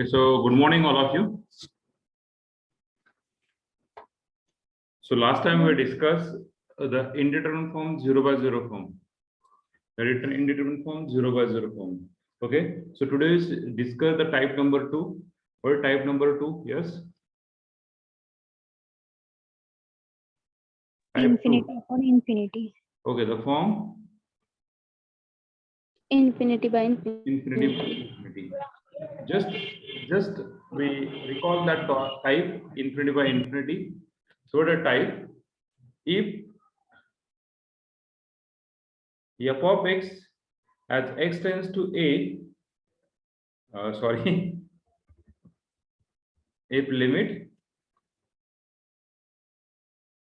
Okay, so good morning, all of you. So last time we discussed the indeterminate form 0 by 0 form. The written indeterminate form 0 by 0 form. Okay, so today is discuss the type number 2. What is type number 2? Yes. Type Infinity 2. upon infinity. Okay, the form Infinity by infinity. infinity by infinity. Just we recall that type infinity by infinity. So the type if f of x as x tends to a, sorry, if limit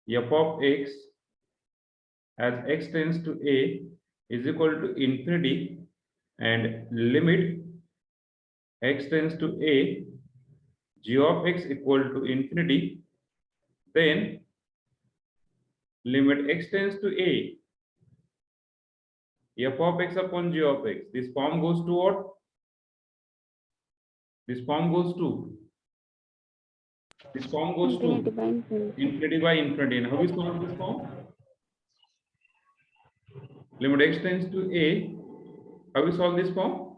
f of x as x tends to a is equal to infinity and limit x tends to a g of x equal to infinity, then limit x tends to a f of x upon g of x. This form goes to what? This form goes to Infinity by infinity. infinity by infinity. And how we solve this form? Limit x tends to a. How we solve this form?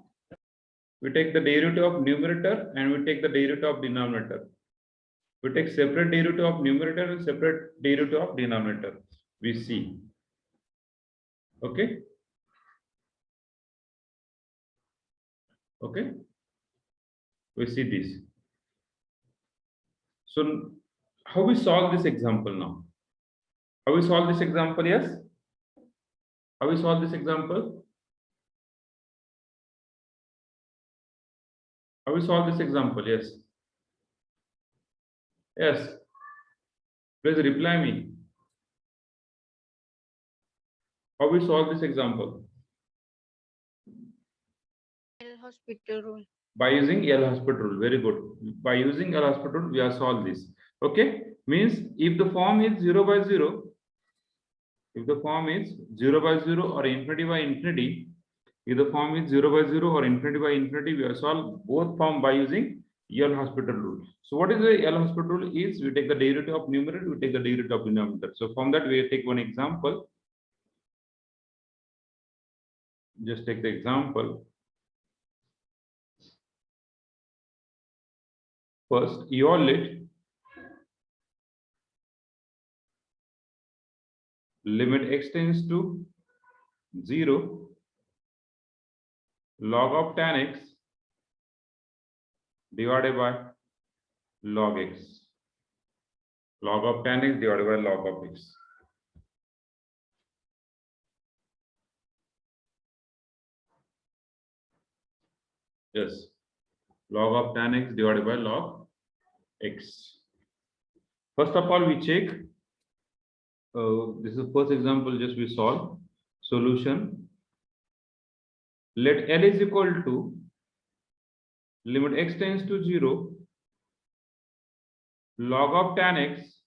We take the derivative of numerator and we take the derivative of denominator. We take separate derivative of numerator and separate derivative of denominator. We see. Okay. Okay. We see this. So how we solve this example now? How we solve this example? Yes. How we solve this example? How we solve this example? Yes. Yes. Please reply me. How we solve this example? L'Hospital rule. By using L'Hospital rule. Very good. By using L'Hospital rule, we have solved this. Okay. Means if the form is 0 by 0, if the form is 0 by 0 or infinity by infinity, if the form is 0 by 0 or infinity by infinity, we have solved both form by using L'Hospital rule. So what is the L'Hospital rule? Is we take the derivative of numerator, we take the derivative of denominator. So from that we take one example. Just take the example. First, your limit x tends to 0 log of tan x divided by log x. Log of tan x divided by log of x. Yes. Log of tan x divided by log x. First of all, we check. This is the first example, just we solve. Solution. Let L is equal to limit x tends to 0 log of tan x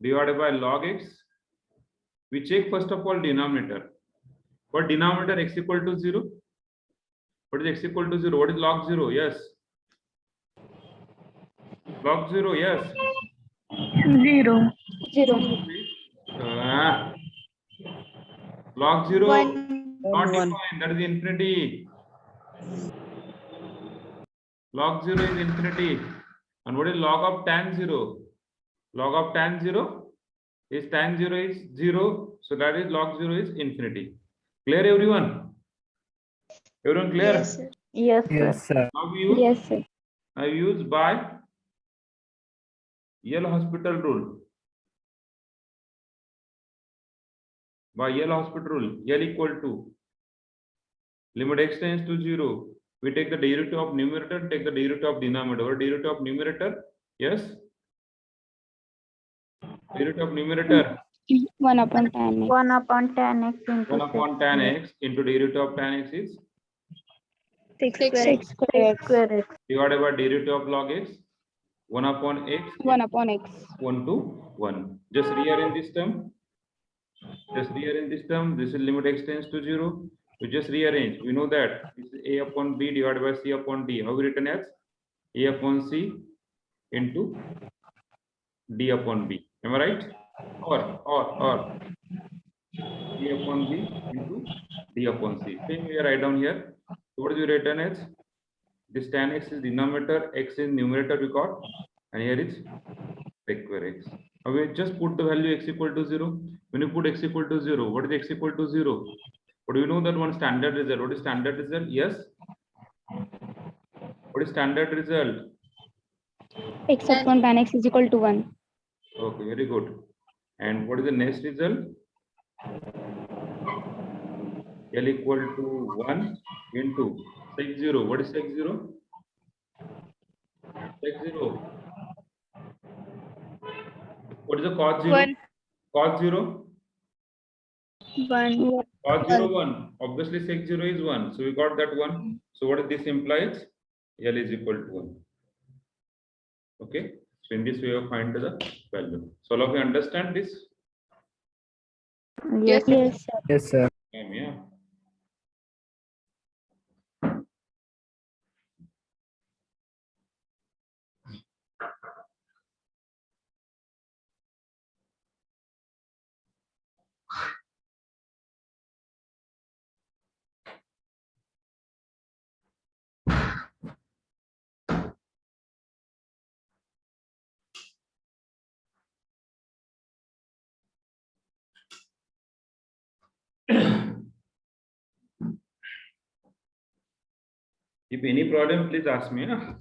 divided by log x. We check first of all denominator. What denominator x equal to 0? What is x equal to 0? What is log 0? Yes. Log 0, yes. 0. Log 0 not 1. defined, that is infinity. Log 0 is infinity. And what is log of tan 0? Log of tan 0 is tan 0 is 0. So that is log 0 is infinity. Clear everyone? Everyone clear? Yes, sir. Yes, sir. Now we use, Yes, sir. I use by L'Hospital rule. By L'Hospital rule, L equal to limit x tends to 0. We take the derivative of numerator, take the derivative of denominator. What derivative of numerator? Yes. Derivative of numerator. 1 upon tan x. 1 upon tan x into 1 upon tan x into derivative of tan x is 6 6 square x. square x. divided by derivative of log x. 1 upon x. 1 upon x. 1 to 1. Just rearrange this term. Just rearrange this term. This is limit x tends to 0. We just rearrange. We know that this is a upon b divided by c upon d. How we written as A upon C into D upon B. Am I right? Or A upon B into D upon C. Same we write down here. So what is the written as? This tan x is denominator, x is numerator we got, and here is sec square x. Now we just put the value x equal to 0. When you put x equal to 0, what is x equal to 0? But do you know that one standard result? What is standard result? Yes. What is standard result? X upon tan x is equal to 1. Okay, very good. And what is the next result? L equal to 1 into sec 0. What is sec 0? Sec 0. What is the cos 0? 1. Cos 0? 1. Cos 0, 1. Obviously, sec 0 is 1. So we got that 1. So what this implies? L is equal to 1. Okay. So in this way, you find the value. So all of you understand this? Yes, yes, sir. Yes, sir. Yeah. If any problem, please ask me. Huh?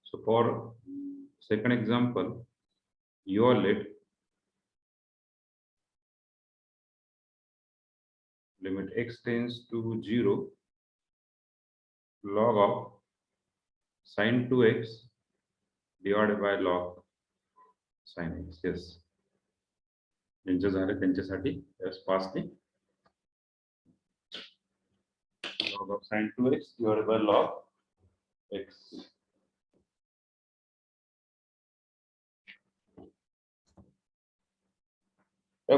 So for second example, your lit limit x tends to 0 log of sin 2x divided by log sin x. Yes. ज्यांचे झाले त्यांच्यासाठी yes पास ने log of sin 2x divided by log x.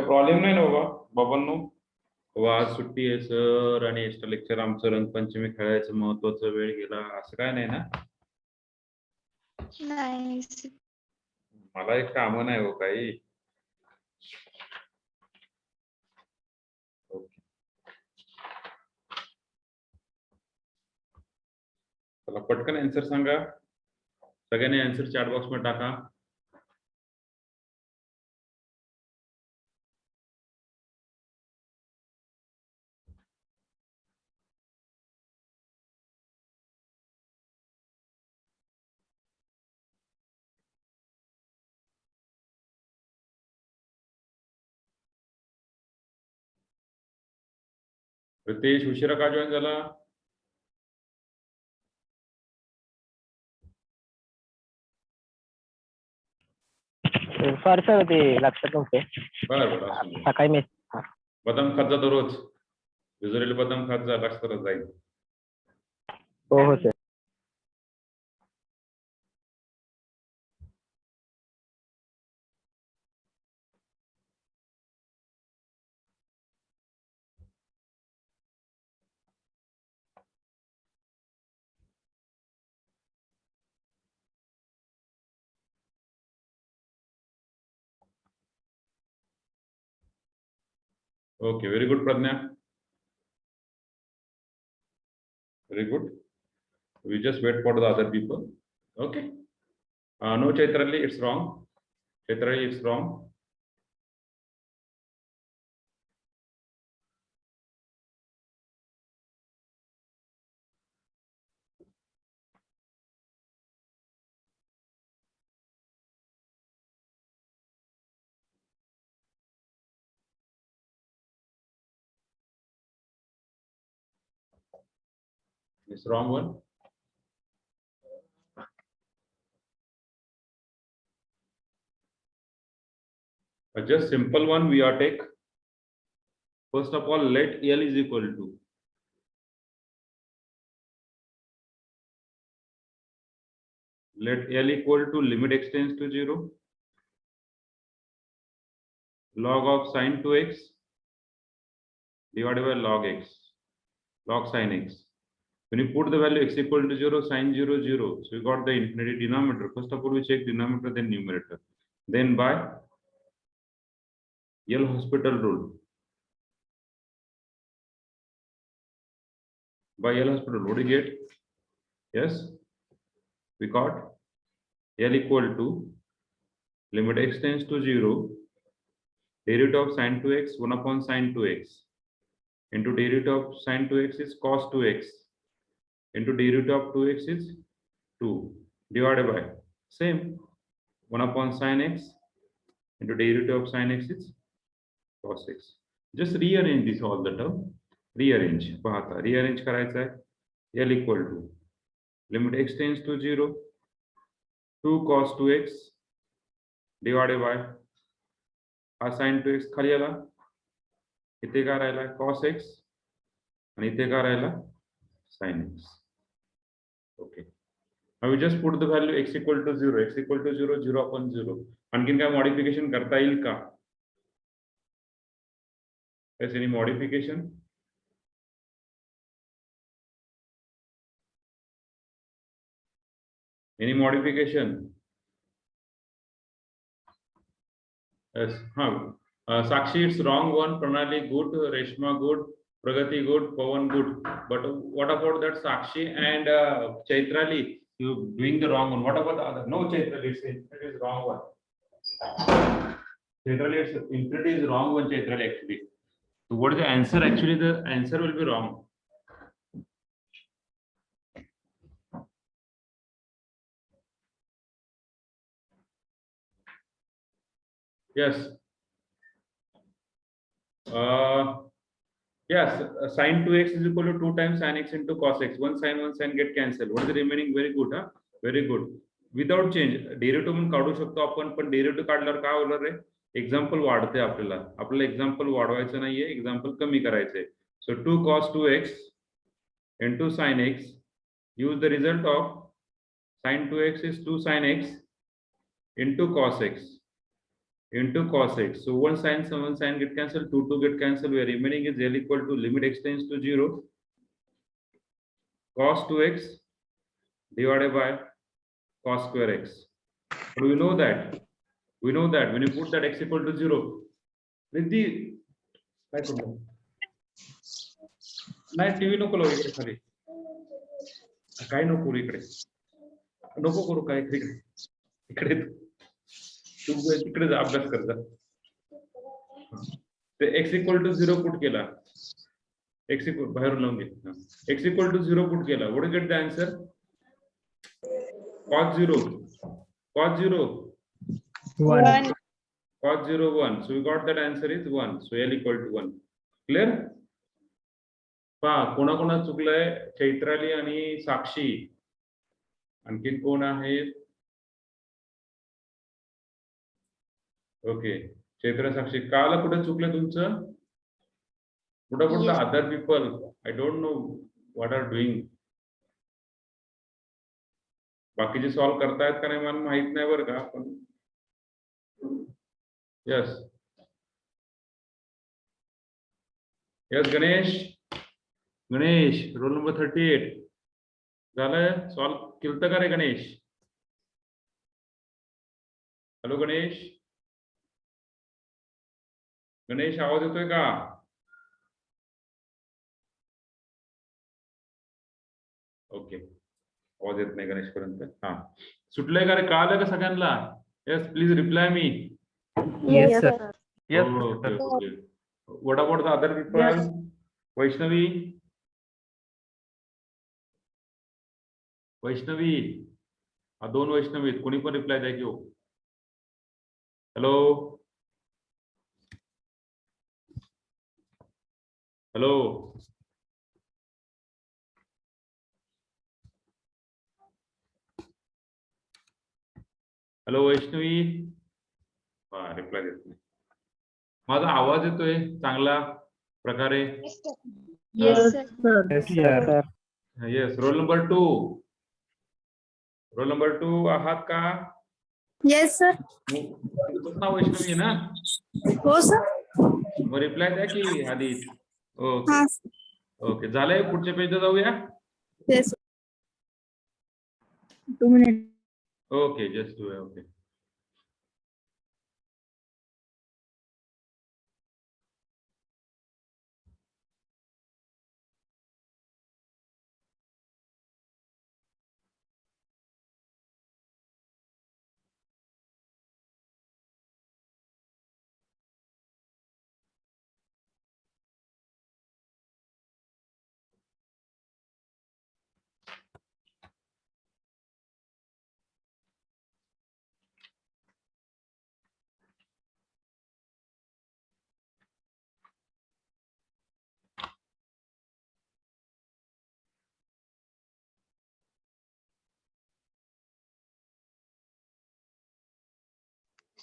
Problem नाही ना बाबांनो. आज सुट्टी आहे सर आणि एक्स्ट्रा लेक्चर आमचं रंगपंचमी खेळायचं महत्वाचा वेळ गेला असं काय नाही ना. नाही. मला एक काम नाही हो काही. चला पटकन आन्सर सांगा. सगळ्यांनी आन्सर चॅट बॉक्स मध्ये टाका. रितेश उशिरा का जॉईन झाला? सॉरी सर ते लक्षात नव्हते. बरं सकाळी मी बदाम खात जा दररोज. युजरली बदाम खात जा, लक्षात जाईल. हो हो sir. Okay, very good, Pradnya. Very good. We just wait for the other people. Okay. No, Chaitrali, it's wrong. Chaitrali, it's wrong. It's wrong one. Just simple one we are take. First of all, let L is equal to. Let L equal to limit x tends to 0. Log of sine 2x divided by log x. Log sine x. When you put the value x equal to 0, sine 0, 0. So we got the infinity denominator. First of all, we check denominator, then numerator. Then by L'Hospital rule. By L'Hospital, what do you get? Yes, we got L equal to limit x tends to 0, derivative of sine 2x 1 upon sine 2x into derivative of sine 2x is cos 2x into derivative of 2x is 2 divided by same 1 upon sine x into derivative of sine x is cos x. Just rearrange this all the term. Rearrange. पहा rearrange करायचा आहे. L equal to limit x tends to 0, 2 cos 2x divided by हा sin 2x खाली आला, इथे काय राहिला cos x आणि इथे काय राहिला sin x. Okay. Now we just put the value x equal to 0, x equal to 0, 0 upon 0. आणखीन काय मॉडिफिकेशन करता येईल का? Is any modification? Any modification? Yes. Sakshi, it's wrong one. Pranali good, Reshma good, Pragati good, Pawan good. But what about that Sakshi and Chaitrali? You doing the wrong one. What about the other? No, Chaitrali, it is wrong one. Chaitrali, it's infinity is wrong one. Chaitrali actually. So what is the answer? Actually, the answer will be wrong. Yes. Yes, sine 2x is equal to 2 times sin x into cos x. One sin get cancelled. What is the remaining? Very good, huh? Very good. Without change, derivative म्हणून काढू शकतो आपण, पण derivative काढल्यावर काय होणार रे? Example वाढते आपल्याला एक्झाम्पल वाढवायचं नाहीये, एक्झाम्पल कमी करायचंय. So 2 cos 2x into sin x. Use the result of sin 2x is 2 sin x into cos x. Into cos x. So one sin get cancelled, 2 get cancelled. Where remaining is L equal to limit x tends to 0, cos 2x divided by cos square x. But we know that when you put that x equal to 0, Riddhi, नाही TV नको लावू इकडे खाली, काय नको करू इकडे, नको करू काय इकडे तू तिकडे जा अभ्यास कर जा. ते x equal to 0 पुट केला, x equal बाहेरून लावून घे, x equal to 0 पुट केला. What is the answer? Cos 0 cos 0 1. cos 0 1. So we got that answer is 1. So L equal to 1. Clear? पहा कोणा कोणा चुकलंय? चैत्राली आणि साक्षी. आणखीन कोण आहे? ओके, चैत्र साक्षी. काल कुठे चुकलं तुमचं? कुठं other people? I don't know what are doing. बाकीचे सॉल्व करतायत का नाही मला माहित नाही बरं का, पण yes yes Ganesh roll number 38 झालंय. सॉल्व केलं का रे गणेश? हॅलो गणेश, गणेश आवाज येतोय का? ओके, आवाज येत नाही गणेश पर्यंत. हा, सुटलंय का रे, कळालं का सगळ्यांना? Yes, please reply me. Yes, sir. Yes, okay sir. Okay. What about the other people? Vaishnavi, Vaishnavi, हा 2 वैष्णवी आहेत, कोणी पण रिप्लाय द्या की हो. Hello hello. हॅलो वैष्णवी. हा, रिप्लाय देत नाही. माझा आवाज येतोय चांगला प्रकारे? Yes, sir. Yes, sir. Yes. Roll number 2, roll number 2 आहात का? Yes, sir. तुमचं नाव वैष्णवी आहे ना? हो sir. मग रिप्लाय द्या की आधी. ओके हाँ. ओके, झालंय. पुढच्या पेजला जाऊया. Yes. 2 minutes. Okay, just do. Okay.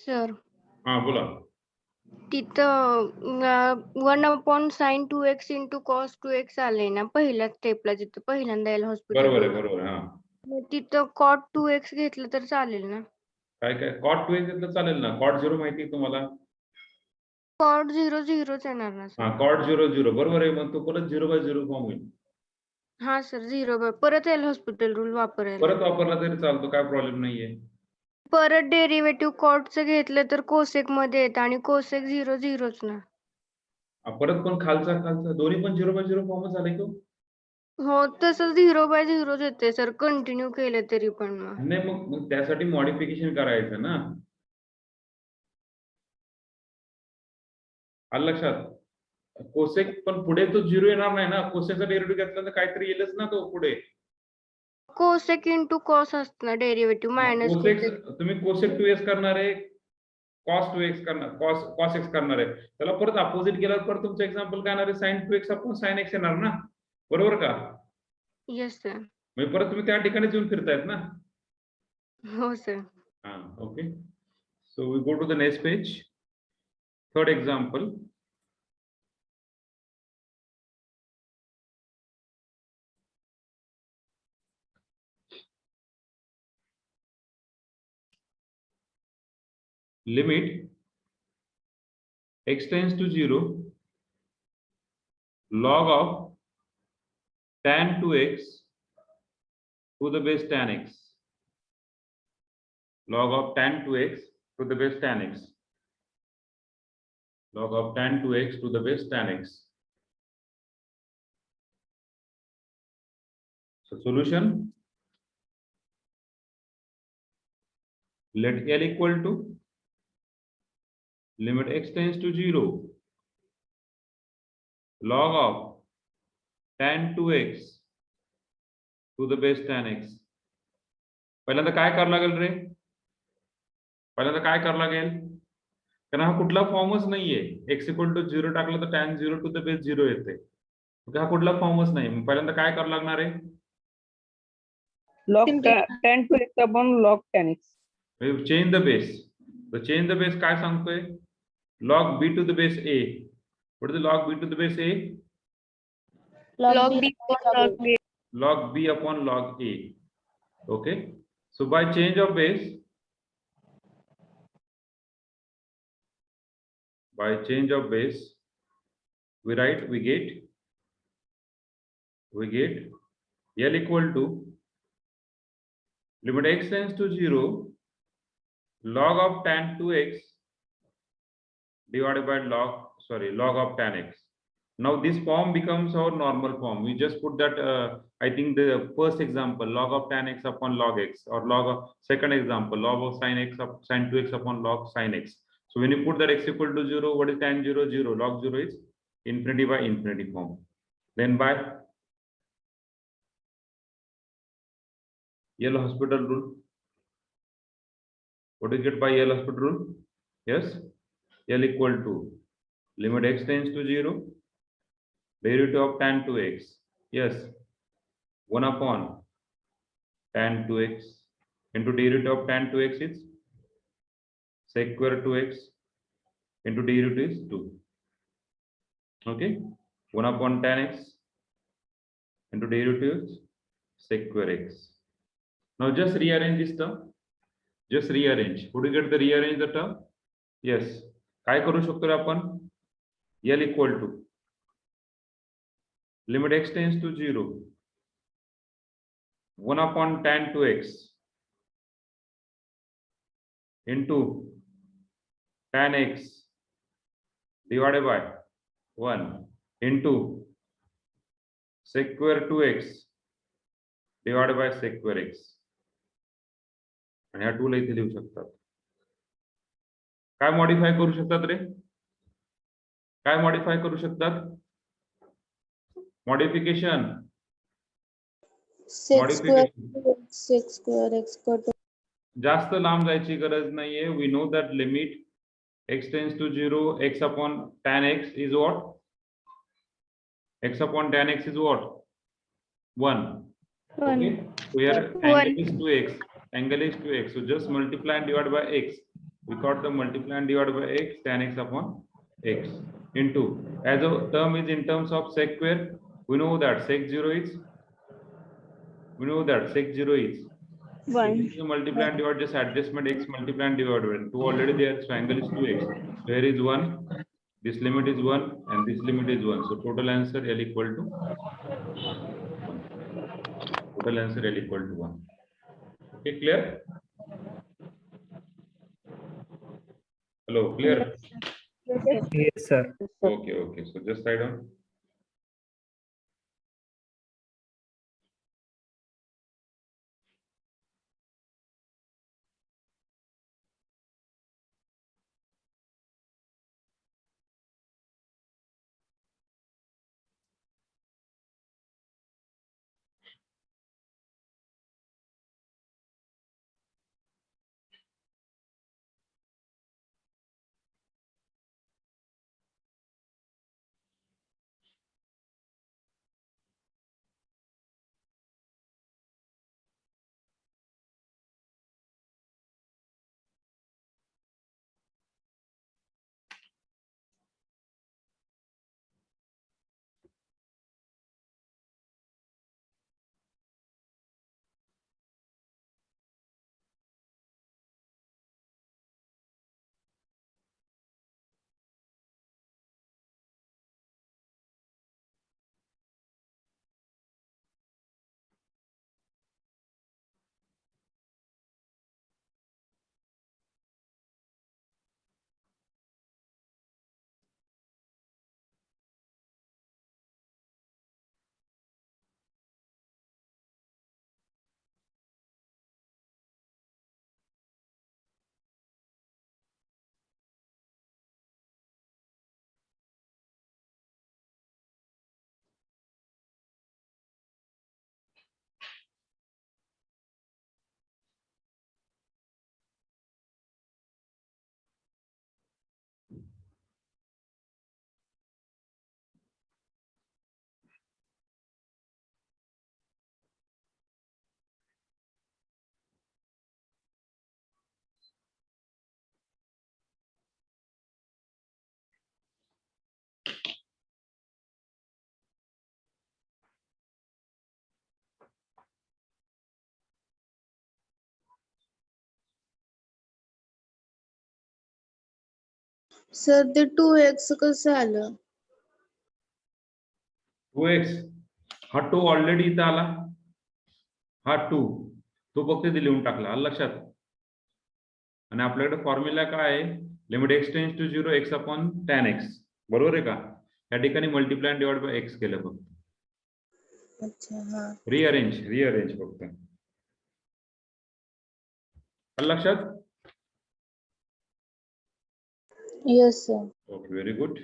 Sir हा, बोला. तिथं 1/sin2x into cos2x आले ना पहिल्या स्टेपला, जिथं पहिल्यांदा यायला बरोबर आहे, हॉस्पिटल, बरोबर आहे. हा, तिथं cot2x घेतलं तर चालेल ना? काय काय कॉट 2 घेतलं चालेल ना. कॉट 0 माहिती आहे तुम्हाला? cot 0 0च येणार ना हा, सर? कॉट 0 0 बरोबर आहे. मग तो परत 0/0 फॉर्म होईल. हा सर, 0 परत यायला हॉस्पिटल रूल वापरायला. परत वापरला तरी चालतो, काय प्रॉब्लेम नाहीये. परत डेरिव्हेटिव्ह कॉटचं घेतलं तर कोसेक मध्ये येतं आणि कोसेक 0 0च ना? परत पण खालचा खालचा दोन्ही पण 0/0 फॉर्मच झाले की हो? हो, तसं 0/0च येते सर, कंटिन्यू केलं तरी पण. मग नाही, मग त्यासाठी मॉडिफिकेशन करायचं ना. आलं लक्षात? कोसेक पण पुढे तो 0 येणार नाही ना. कोसेकचा डेरिव्हेटिव्ह घेतला तर काहीतरी येईलच ना तो पुढे. कोसेक इंटू कॉस असतं ना डेरिव्हेटिव्ह, मायनस कोसेक तुम्ही कोसेक 2x करणार आहे, कॉस 2x करणार, कॉस x करणार आहे. त्याला परत अपोजिट केल्यावर परत तुमचं एक्झाम्पल काय येणार आहे? sin 2x upon sin x येणार ना, बरोबर का? Yes sir. म्हणजे परत तुम्ही त्या ठिकाणी येऊन फिरतायत ना. हो सर. हा, okay. So we go to the next page. Third example. Limit x tends to 0 log of tan 2x to the base tan x. Log of tan 2x to the base tan x. Log of tan 2x to the base tan x. So solution, let L equal to limit x tends to 0 log of tan 2x to the base tan x. पहिल्यांदा काय करावं लागेल रे? पहिल्यांदा काय करावं लागेल? कारण हा कुठला फॉर्मच नाहीये. x equal to 0 टाकलं तर tan 0 to the base 0 येते. हा कुठला फॉर्मच नाही. मग पहिल्यांदा काय करावं लागणार आहे? Log tan 2x upon log tan x. Change the base. तर चेंज द बेस काय सांगतोय? log b to the base a. What is the log b to the base a? Log B. Log b upon log a. Okay. So by change of base, we get L equal to limit x tends to 0 log of tan 2x divided by log of tan x. Now this form becomes our normal form. We just put that, I think the first example, log of tan x upon log x, or log of second example, log of sin x up sin 2x upon log sin x. So when you put that x equal to 0, what is tan 0? 0. Log 0 is infinity by infinity form. Then by L'Hospital rule. What do you get by L'Hospital rule? Yes, L equal to limit x tends to 0, derivative of tan 2x. Yes, 1 upon tan 2x into derivative of tan 2x is sec square 2x into derivative is 2. Okay, 1 upon tan x into derivative is sec square x. Now just rearrange this term. Just rearrange. Would you get the rearrange the term? Yes. काय करू शकतो रे आपण? L equal to limit x tends to 0, 1 upon tan 2x into tan x divided by 1 into sec square 2x divided by sec square x. आणि ह्या 2 ला इथे लिहू शकतात. काय मॉडिफाय करू शकतात रे? काय मॉडिफाय करू शकतात? Modification. sec square x cut जास्त लांब जायची गरज नाहीये. We know that limit x tends to 0, x upon tan x is what? X upon tan x is what? 1. 1. Okay. So here angle is 2x. Angle is 2x. So just multiply and divide by x. We got the multiply and divide by x, tan x upon x into, as a term is in terms of sec square, we know that sec 0 is 1. You multiply and divide, just adjustment x multiply and divide by 2 already there, so angle is 2x. So here is 1, this limit is 1, and this limit is 1. So total answer L equal to 1. Total answer L equal to 1. Okay, clear? Hello, clear? Yes, sir. Okay, okay. So just write down. Sir ते 2x कसं आलं? 2x हा 2 already इथं आला, हा 2 तो फक्त इथे लिहून टाकला, आलं लक्षात. आणि आपल्याकडे फॉर्म्युला काय आहे? Limit x tends to 0, x upon tan x, बरोबर आहे का? या ठिकाणी मल्टिप्लाय डिवाइड बाय एक्स केलं फक्त. अच्छा हा. रिअरेंज फक्त. आलं लक्षात? Yes sir. Okay, very good.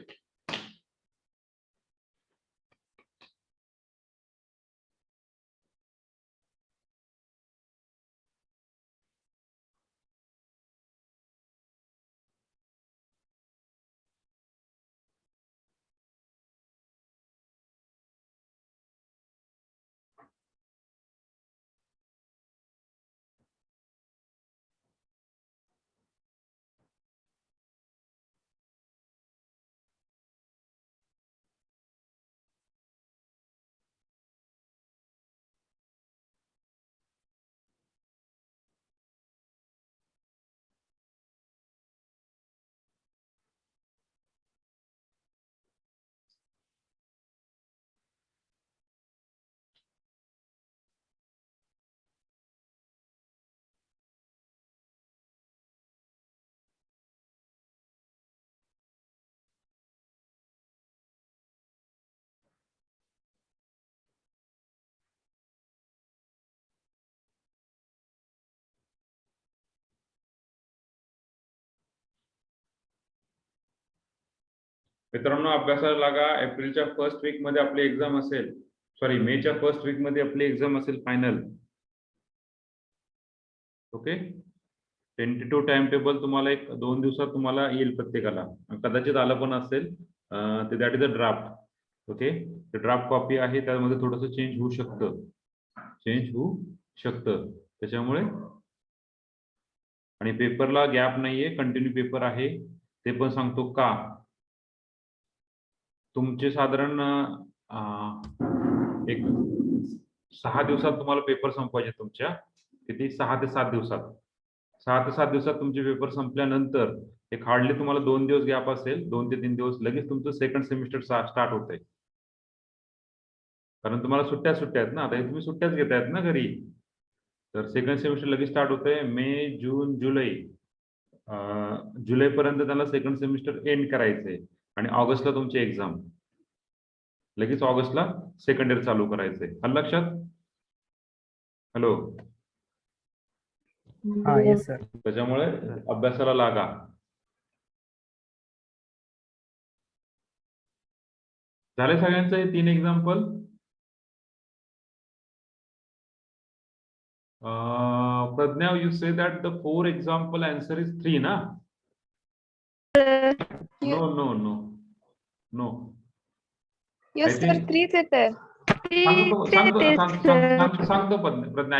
मित्रांनो, अभ्यासाला लागा. एप्रिलच्या फर्स्ट वीक मध्ये आपली एक्झाम असेल, सॉरी मेच्या फर्स्ट वीक मध्ये आपली एक्झाम असेल final. Okay, tentative time table तुम्हाला 1-2 दिवसात तुम्हाला येईल प्रत्येकाला. कदाचित आलं पण असेल. ते that is a draft. Okay, ते ड्राफ्ट कॉपी आहे, त्यामध्ये थोडंसं चेंज होऊ शकतं. त्याच्यामुळे आणि पेपरला गॅप नाहीये, कंटिन्यू पेपर आहे. ते पण सांगतो का. तुमचे साधारण एक 6 दिवसात तुम्हाला पेपर संपवायचे तुमच्या. किती? 6 ते 7 दिवसात. 6 ते 7 दिवसात तुमचे पेपर संपल्यानंतर एक हार्डली तुम्हाला 2 दिवस गॅप असेल, 2 ते 3 दिवस, लगेच तुमचं सेकंड सेमिस्टर स्टार्ट होतंय. कारण तुम्हाला सुट्ट्या आहेत ना, आता तुम्ही सुट्ट्याच घेतायत ना घरी. तर सेकंड सेमिस्टर लगेच स्टार्ट होतंय. मे, जून, जुलै, जुलैपर्यंत त्याला सेकंड सेमिस्टर एंड करायचंय आणि ऑगस्टला तुमची एक्झाम. लगेच ऑगस्टला सेकंड इयर चालू करायचंय. आलं लक्षात? हॅलो. हा येस सर. त्याच्यामुळे अभ्यासाला लागा. झाले सगळ्यांचं हे 3 example? Pragya, you say that the 4 example answer is 3 ना? No. यस सर, 3च येतंय. सांगतो प्रज्ञा,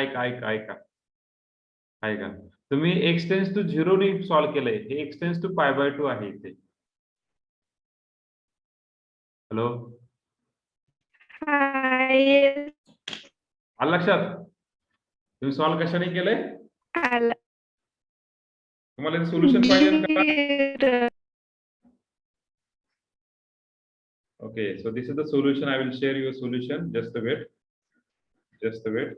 ऐका. तुम्ही x टेन्स टू 0 ने सॉल्व्ह केलंय. हे x टेन्स टू π/2 आहे इथे. हॅलो, आलं लक्षात? तुम्ही सॉल्व्ह कशाने केलंय? तुम्हाला सोल्युशन पाहिजे का? Okay, so this is the solution. I will share your solution. Just a wait.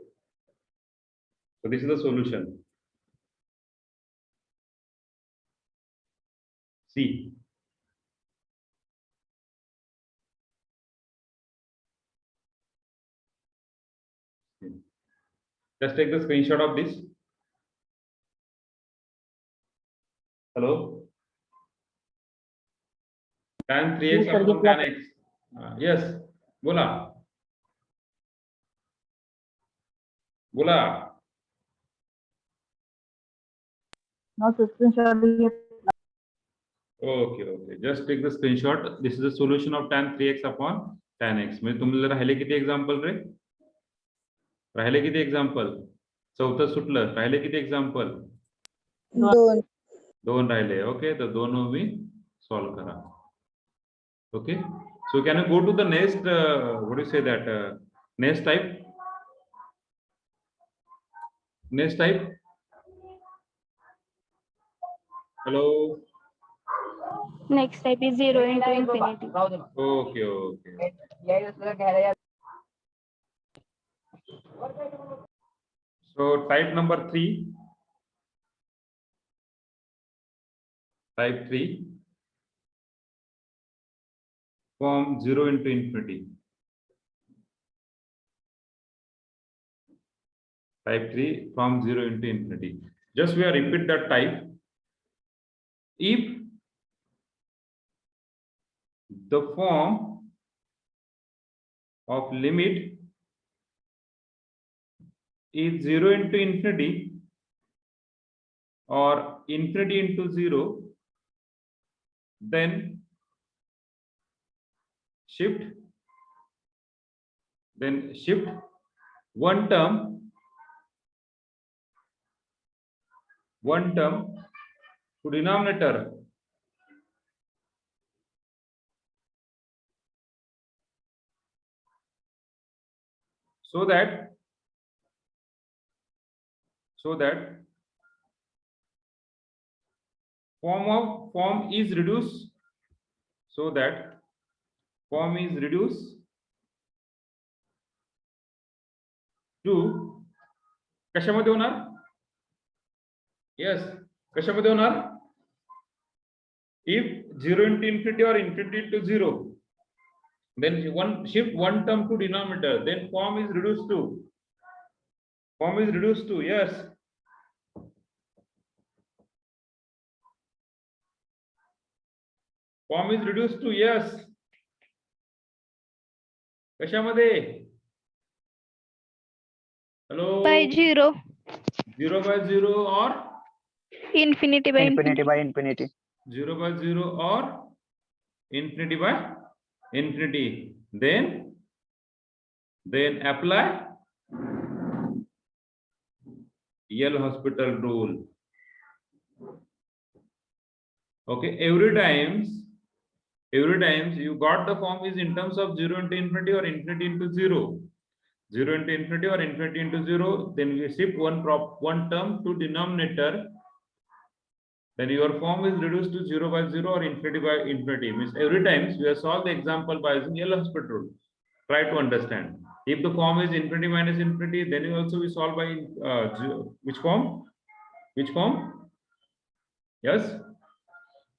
So this is the solution. See. Just take the screenshot of this. Hello. Tan 3x upon tan x. Yes. बोला. Okay. Just take the screenshot. This is the solution of tan 3x upon tan x. म्हणजे तुम्हाला राहिले किती example रे? राहिले किती example? 4थं सुटलं. राहिले किती एक्झाम्पल? 2 राहिले. ओके, तर 2 मी सॉल्व करा. Okay, so can you go to the next, what do you say that, next type? Hello. Next type is 0 into infinity. Okay. So type number 3. Type 3. form 0 into infinity. Type 3 from 0 into infinity. Just we are repeat that type. If the form of limit is 0 into infinity or infinity into 0, then shift one term to denominator, so that form is reduced, so that form is reduced to कशामध्ये होणार? Yes, कशामध्ये होणार? If 0 into infinity or infinity to 0, then shift one term to denominator, then form is reduced to, yes. Form is reduced to, yes. कशामध्ये? Hello? By 0. 0 by 0 or Infinity by Infinity by infinity. 0 by 0 or infinity by infinity. Then apply L'Hospital rule. Okay, every times you got the form is in terms of 0 into infinity or infinity into 0. 0 into infinity or infinity into 0, then we shift one term to denominator, then your form is reduced to 0 by 0 or infinity by infinity. Means every time we have solved the example by using L'Hospital rule. Try to understand. If the form is infinity minus infinity, then you also we solve by which form? Yes.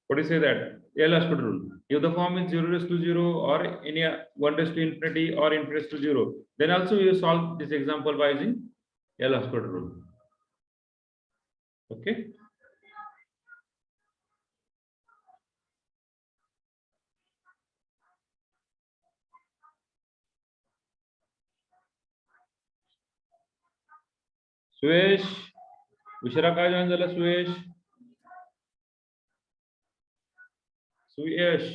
What do you say that? L'Hospital rule. If the form is 0 raised to 0 or any 1 raised to infinity or infinity raised to 0, then also we will solve this example by using L'Hospital rule. Okay. Suyesh, उशिरा काय join झाला Suyesh? Suyesh,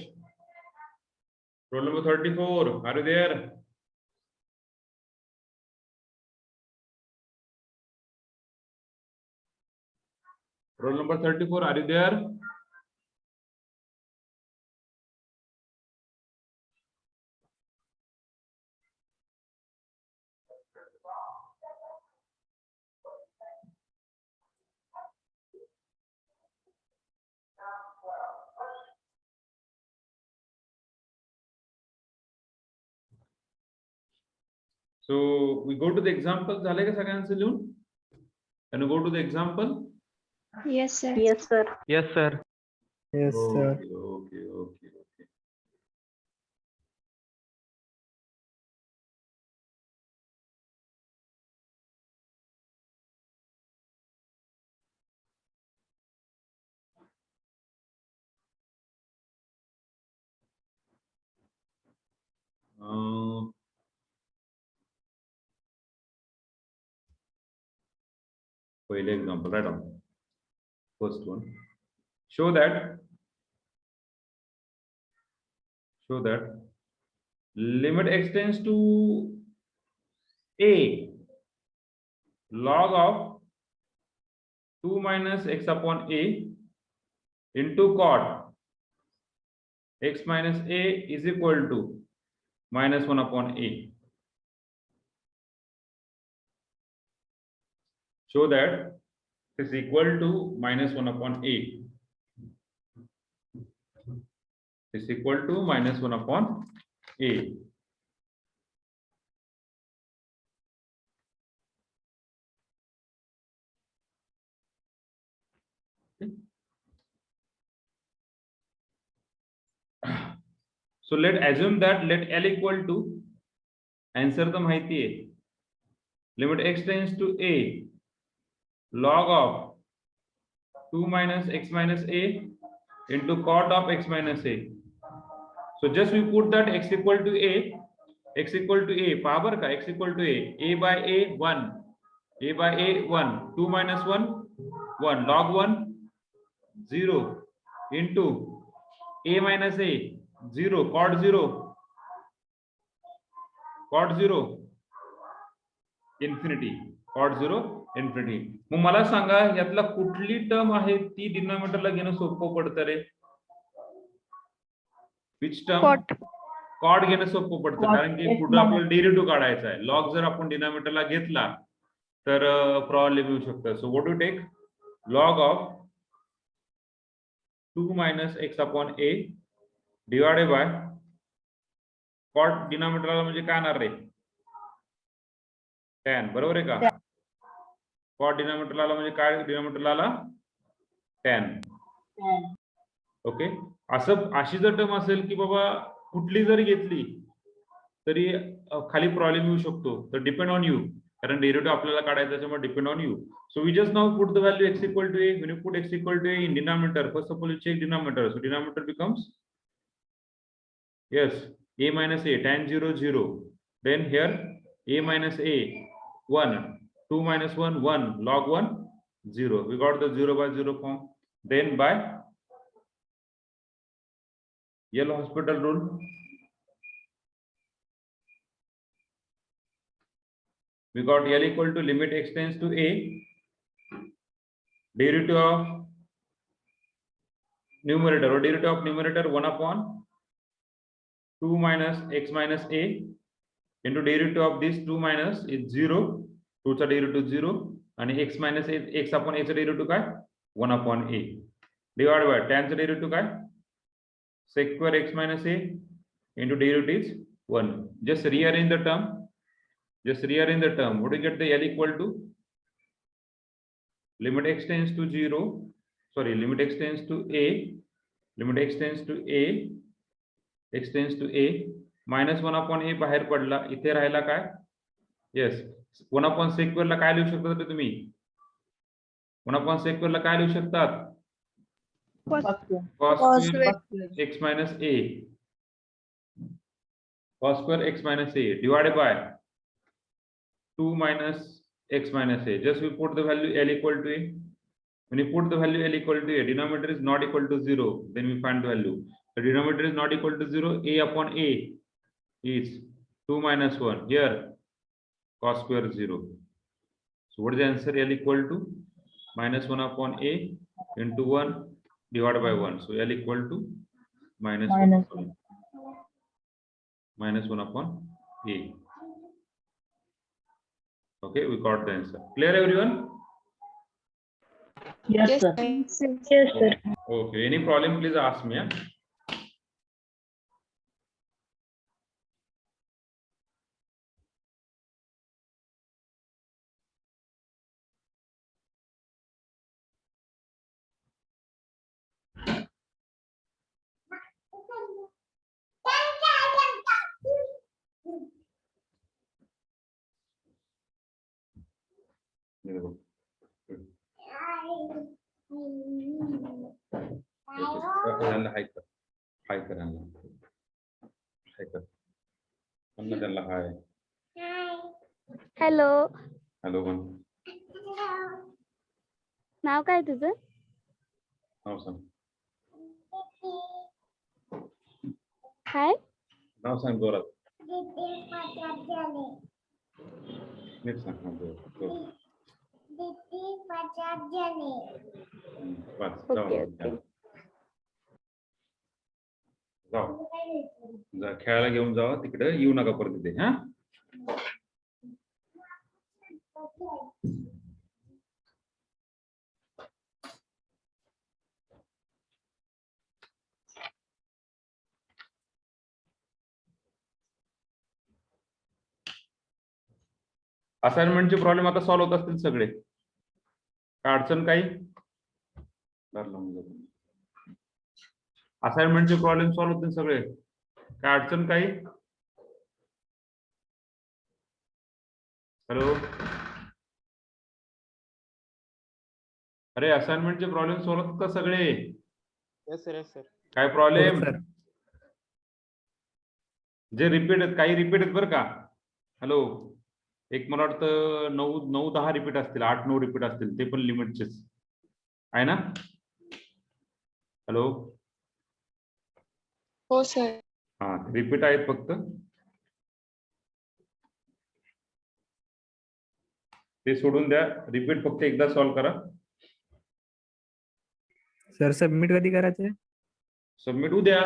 roll number 34. Are you there? Roll number 34. Are you there? So we go to the example. झाले का सगळ्यांचं लिहून? Can you go to the example? Yes, sir. Yes, sir. Yes, sir. Yes, sir. Okay. पहिले example, right on. First one. Show that limit x tends to a log of 2 minus x upon a into cot x minus a is equal to minus 1 upon a. Show that is equal to minus 1 upon a. Is equal to minus 1 upon a. So let assume that let L equal to, answer तो माहिती है, limit x tends to a log of 2 minus x minus a into cot of x minus a. So just we put that x equal to a, power का x equal to a by a 1, a by a 1, 2 minus 1 1, log 1 0 into a minus a 0, cot 0 infinity, cot 0 infinity. मग मला सांगा यातला कुठली term आहे ती डिनॉमिनेटरला घेणं सोपं पडतं रे? Which term? Cot. कॉट घेणं सोपं पडतं, कारण की पुढे आपल्याला डेरिव्हेटिव्ह काढायचा आहे. लॉग जर आपण डिनॉमिनेटरला घेतला तर प्रॉब्लेम येऊ शकतो. So what do take? Log of 2 minus x upon a divided by cot डिनॉमिनेटरला म्हणजे काय येणार रे? tan, बरोबर आहे का? cot डिनॉमिनेटरला म्हणजे काय? डिनॉमिनेटरला tan. ओके, असं अशी जर टर्म असेल की बाबा कुठली जरी घेतली तरी खाली प्रॉब्लेम येऊ शकतो, तर डिपेंड ऑन यू, कारण डेरिव्हेटिव्ह आपल्याला काढायचा त्याच्यामुळे depend on you. So we just now put the value x equal to a. When you put x equal to a in denominator, first of all you check denominator. So denominator becomes, yes, a minus a, tan 0 0. Then here a minus a 1, 2 minus 1 1, log 1 0. We got the 0 by 0 form. Then by L'Hospital rule, we got L equal to limit x tends to a, derivative of numerator, or derivative of numerator 1 upon 2 minus x minus a into derivative of this 2 minus is 0, 2 चा derivative 0, आणि x minus a, x upon a चा derivative काय? 1 upon a divided by tan चा derivative काय? sec square x minus a into derivative is 1. Just rearrange the term. What do you get? The L equal to limit x tends to 0, sorry, limit x tends to a, x tends to a minus 1 upon a बाहेर पडला, इथे राहिला काय? Yes, 1 upon sec square ला काय लिहू शकता तुम्ही? 1 upon sec square ला काय लिहू शकतात? cos square x minus a, cos square x minus a divided by 2 minus x minus a. Just we put the value L equal to a. When you put the value L equal to a, denominator is not equal to 0, then we find the value. The denominator is not equal to 0, a upon a is 2 minus 1. Here cos square 0. So what is the answer? L equal to minus 1 upon a into 1 divided by 1. So L equal to minus 1 upon a. Okay, we got the answer. Clear everyone? Yes, sir. Yes, sir. Okay, any problem please ask me. Yeah? हाय कर हाय. Hello, hello पण नाव काय तुझं? नाव सांग. हाय, नाव सांग जोरात. NEET सांग नाव जोरात. बस जाऊ. Okay okay. जाऊ जा, खेळायला घेऊन जावा तिकडे, येऊ नका परत इथे. हा, असाइनमेंटचे प्रॉब्लेम आता सॉल्व्ह होत असतील सगळे? काय अडचण काही? असाइनमेंटचे प्रॉब्लेम सॉल्व्ह होतील सगळे? काय अडचण काही? हॅलो, अरे असाइनमेंटचे प्रॉब्लेम सोडवत का सगळे? Yes sir, yes sir. काय प्रॉब्लेम? सर. जे रिपीट आहेत, काही रिपीट आहेत बरं का. हॅलो, एक मला वाटतं 9-10 रिपीट असतील, 8-9 रिपीट असतील, ते पण लिमिटचेच आहे ना. हॅलो, हो सर. हा रिपीट आहेत फक्त. ते सोडून द्या, रिपीट फक्त एकदा सॉल्व करा. सर सबमिट कधी करायचे? सबमिट उद्या.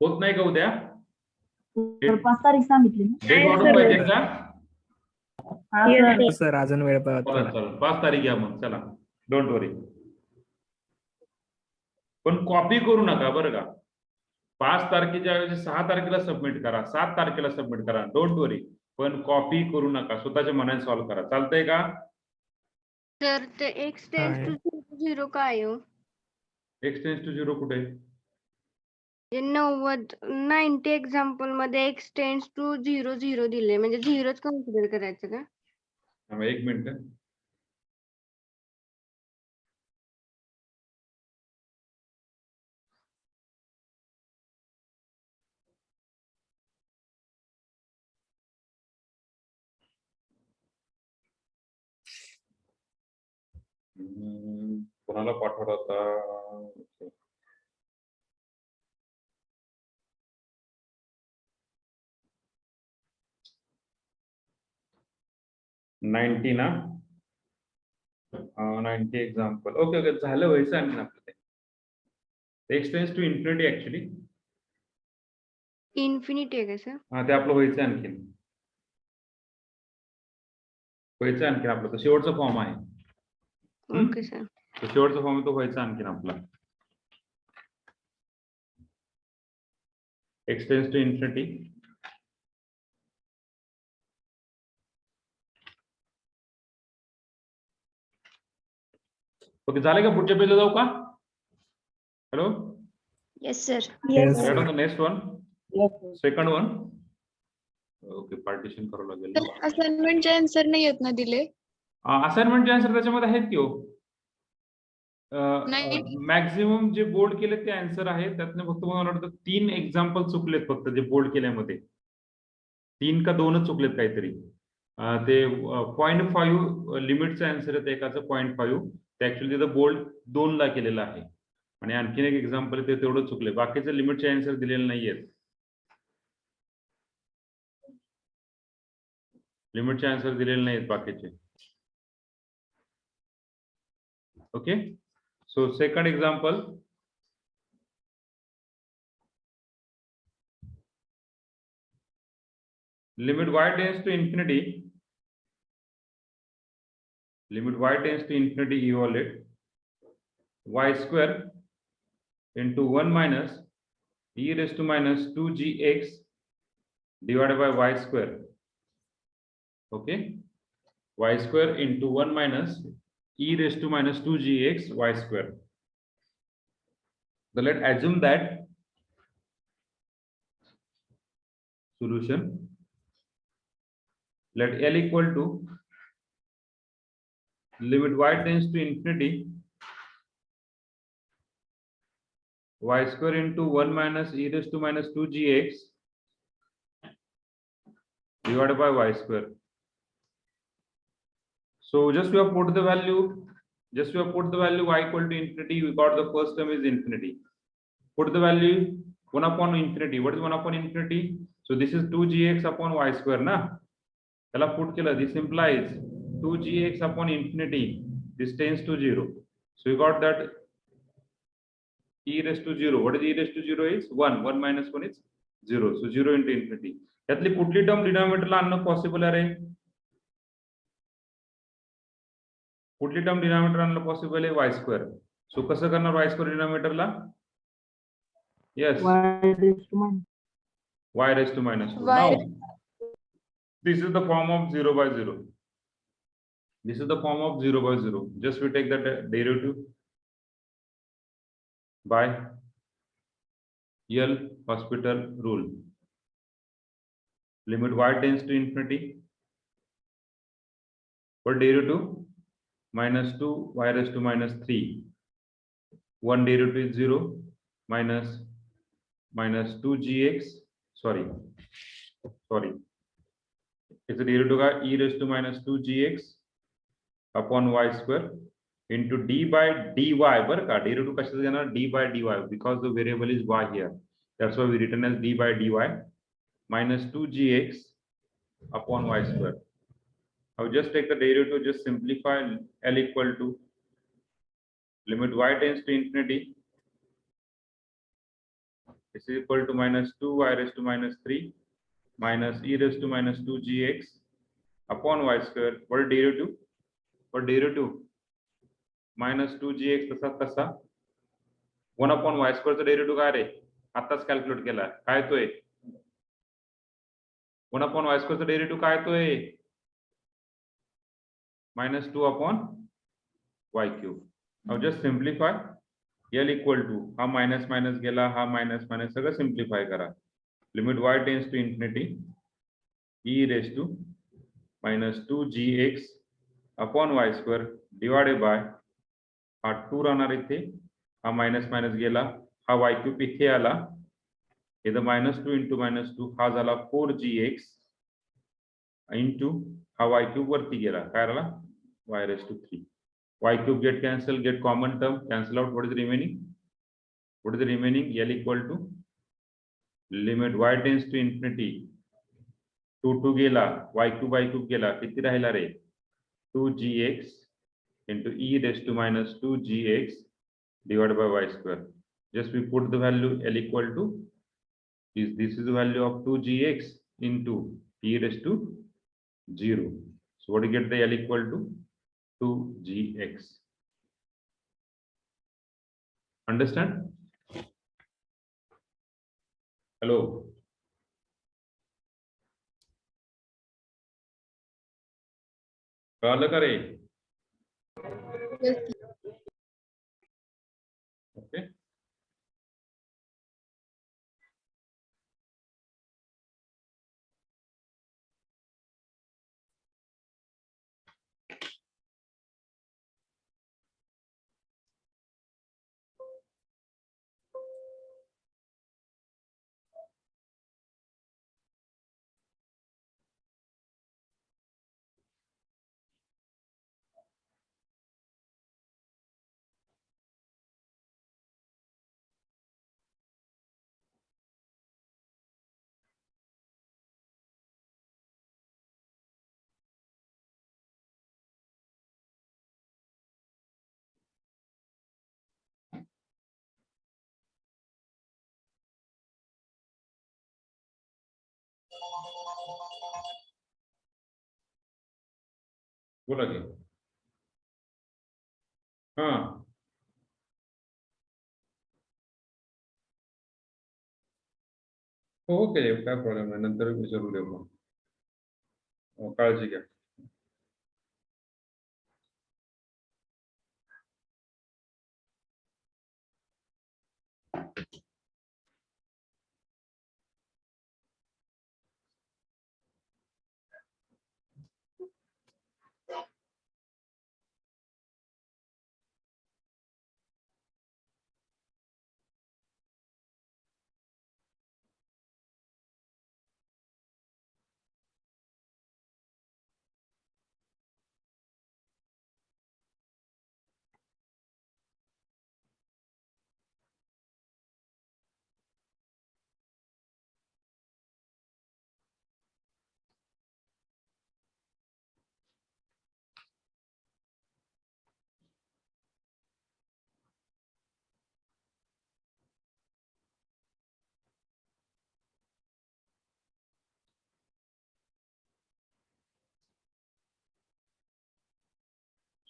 होत नाही का उद्या? 5 तारीख सांगितली ना. डेट वाढून पाहिजे का? हा सर. सर अजून वेळ पाहतो. चला 5 तारीख घ्या मग. चला, डोंट वरी. पण कॉपी करू नका बरं का. 5 तारखेच्या ऐवजी 6 तारखेला सबमिट करा, 7 तारखेला सबमिट करा, डोंट वरी. पण कॉपी करू नका, स्वतःच्या मनाने सॉल्व करा. चालतंय का? तर ते x टेन्स टू 0 काय हो? x टेन्स टू 0 कुठे? 90 एक्झाम्पल मध्ये x टेन्स टू 0 दिले, म्हणजे 0च कन्सिडर करायचं का? थांबा, एक मिनिट. कोणाला पाठवला होता? 90 ना. 90 एक्झाम्पल. ओके ओके, झालं व्हायचं आणखी आपलं ते x tends to infinity. Actually infinity आहे का सर? हा, ते आपलं व्हायचं आणखीन. व्हायचं आणखीन आपलं. तर शेवटचा फॉर्म आहे. Okay sir. तो शेवटचा फॉर्म तो व्हायचा आणखीन आपला. x tends to infinity. Okay, झालं का? पुढच्या पेजला जाऊ का? Hello, Yes, sir. Yes, right sir. On the next one, Yes, sir. Second one. Okay, partition करावं लागेल. असाइनमेंटचे आन्सर नाही येत ना दिले. असाइनमेंटचे आन्सर त्याच्यामध्ये आहेत की हो. नाही. मॅक्झिमम जे बोर्ड केले ते आन्सर आहेत. त्यातनं फक्त मला वाटतं 3 एक्झाम्पल चुकलेत फक्त, जे बोर्ड केल्यामध्ये 3 का 2च चुकलेत काहीतरी. ते 0.5 लिमिटचं आन्सर आहे एकाचं 0.5. ते ऍक्च्युअली तिथं बोल्ड 2 ला केलेलं आहे. आणि आणखीन एक एक्झाम्पल ते तेवढं चुकले. बाकीचे लिमिटचे आन्सर दिलेले नाहीयेत. लिमिटचे आन्सर दिलेले नाहीत बाकीचे. Okay, so second example. Limit y tends to infinity. Limit y tends to infinity, evaluate y square into 1 minus e raised to minus 2gx divided by y square. Okay, y square into 1 minus e raised to minus 2gx y square. So let's assume that solution. Let L equal to limit y tends to infinity y square into 1 minus e raised to minus 2gx divided by y square. So just we have put the value, y equal to infinity. We got the first term is infinity. Put the value 1 upon infinity. What is 1 upon infinity? So this is 2gx upon y square na. Tela put killer. This implies 2gx upon infinity. This tends to 0. So we got that e raised to 0. What is e raised to 0 is 1. 1 minus 1 is 0. So 0 into infinity. त्यातली कुठली term डिनॉमिनेटरला आणणं possible आहे? कुठली term denominator आणणं possible आहे? y square. So कसं करणार y square डिनॉमिनेटरला? Yes, Y raised to minus. y raised to minus 2. Y- Now this is the form of 0 by 0. This is the form of 0 by 0. Just we take that derivative by L'Hospital rule. Limit y tends to infinity. What derivative? Minus 2 y raised to minus 3. One derivative is 0 minus 2gx. Sorry. It's a derivative of e raised to minus 2gx upon y square into d by dy. But derivative कशाचं घेणार? D by dy, because the variable is y here. That's why we written as d by dy minus 2gx upon y square. I will just take the derivative, just simplify. L equal to limit y tends to infinity. This is equal to minus 2 y raised to minus 3 minus e raised to minus 2gx upon y square. What derivative? What derivative? Minus 2gx तसा 1 upon y square चा derivative काय रे? आताच calculate केला. काय तोय? 1 upon y square चा derivative काय तोय? Minus 2 upon y cube. Now just simplify. L equal to हा minus minus गेला, हा minus minus सगळं simplify करा. Limit y tends to infinity. E raised to minus 2gx upon y square divided by हा 2 राहणार इथे, हा minus minus गेला, हा y cube इथे आला, इथं minus 2 into minus 2 हा झाला 4gx into हा y cube वरती गेला, काय राहिला? Y raised to 3. Y cube get cancel, get common term, cancel out. What is the remaining? What is the remaining? L equal to limit y tends to infinity. 2 गेला, y cube गेला, किती राहिला रे? 2gx into e raised to minus 2gx divided by y square. Just we put the value L equal to this is the value of 2gx into e raised to 0. So what do you get the L equal to? 2gx. Understand? Hello. कळलं का रे? Okay. बोला की. हाँ okay, काय problem नाही, नंतर विचारू दे मग. काळजी घ्या.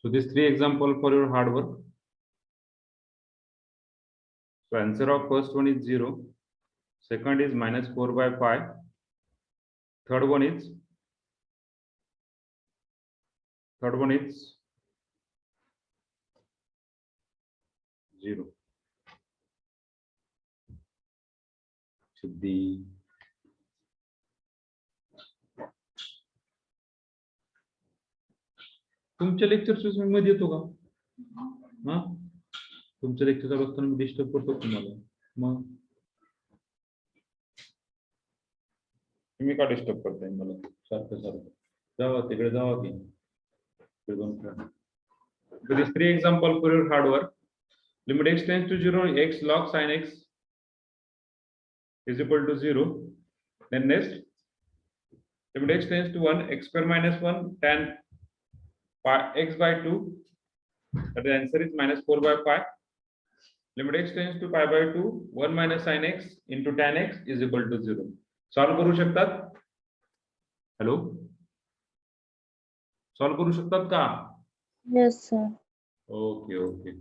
So these 3 example for your hard work. So answer of first one is 0. Second is minus 4 by 5. Third one is 0. सिद्धी तुमच्या लेक्चरच मी मध्ये येतो का? हा तुमच्या लेक्चरचा बघताना मी डिस्टर्ब करतो तुम्हाला, मग तुम्ही का डिस्टर्ब करताय मला सारखं सारखं? जावा तिकडे जावा की. With these three example for your hard work, limit x tends to 0, x log sin x is equal to 0. Then next, limit x tends to 1, x square minus 1 tan pi x by 2. That the answer is minus 4 by pi. Limit x tends to pi by 2, 1 minus sin x into tan x is equal to 0. Solve करू शकतात? Hello? Solve करू शकतात का? Yes, sir. Okay, okay.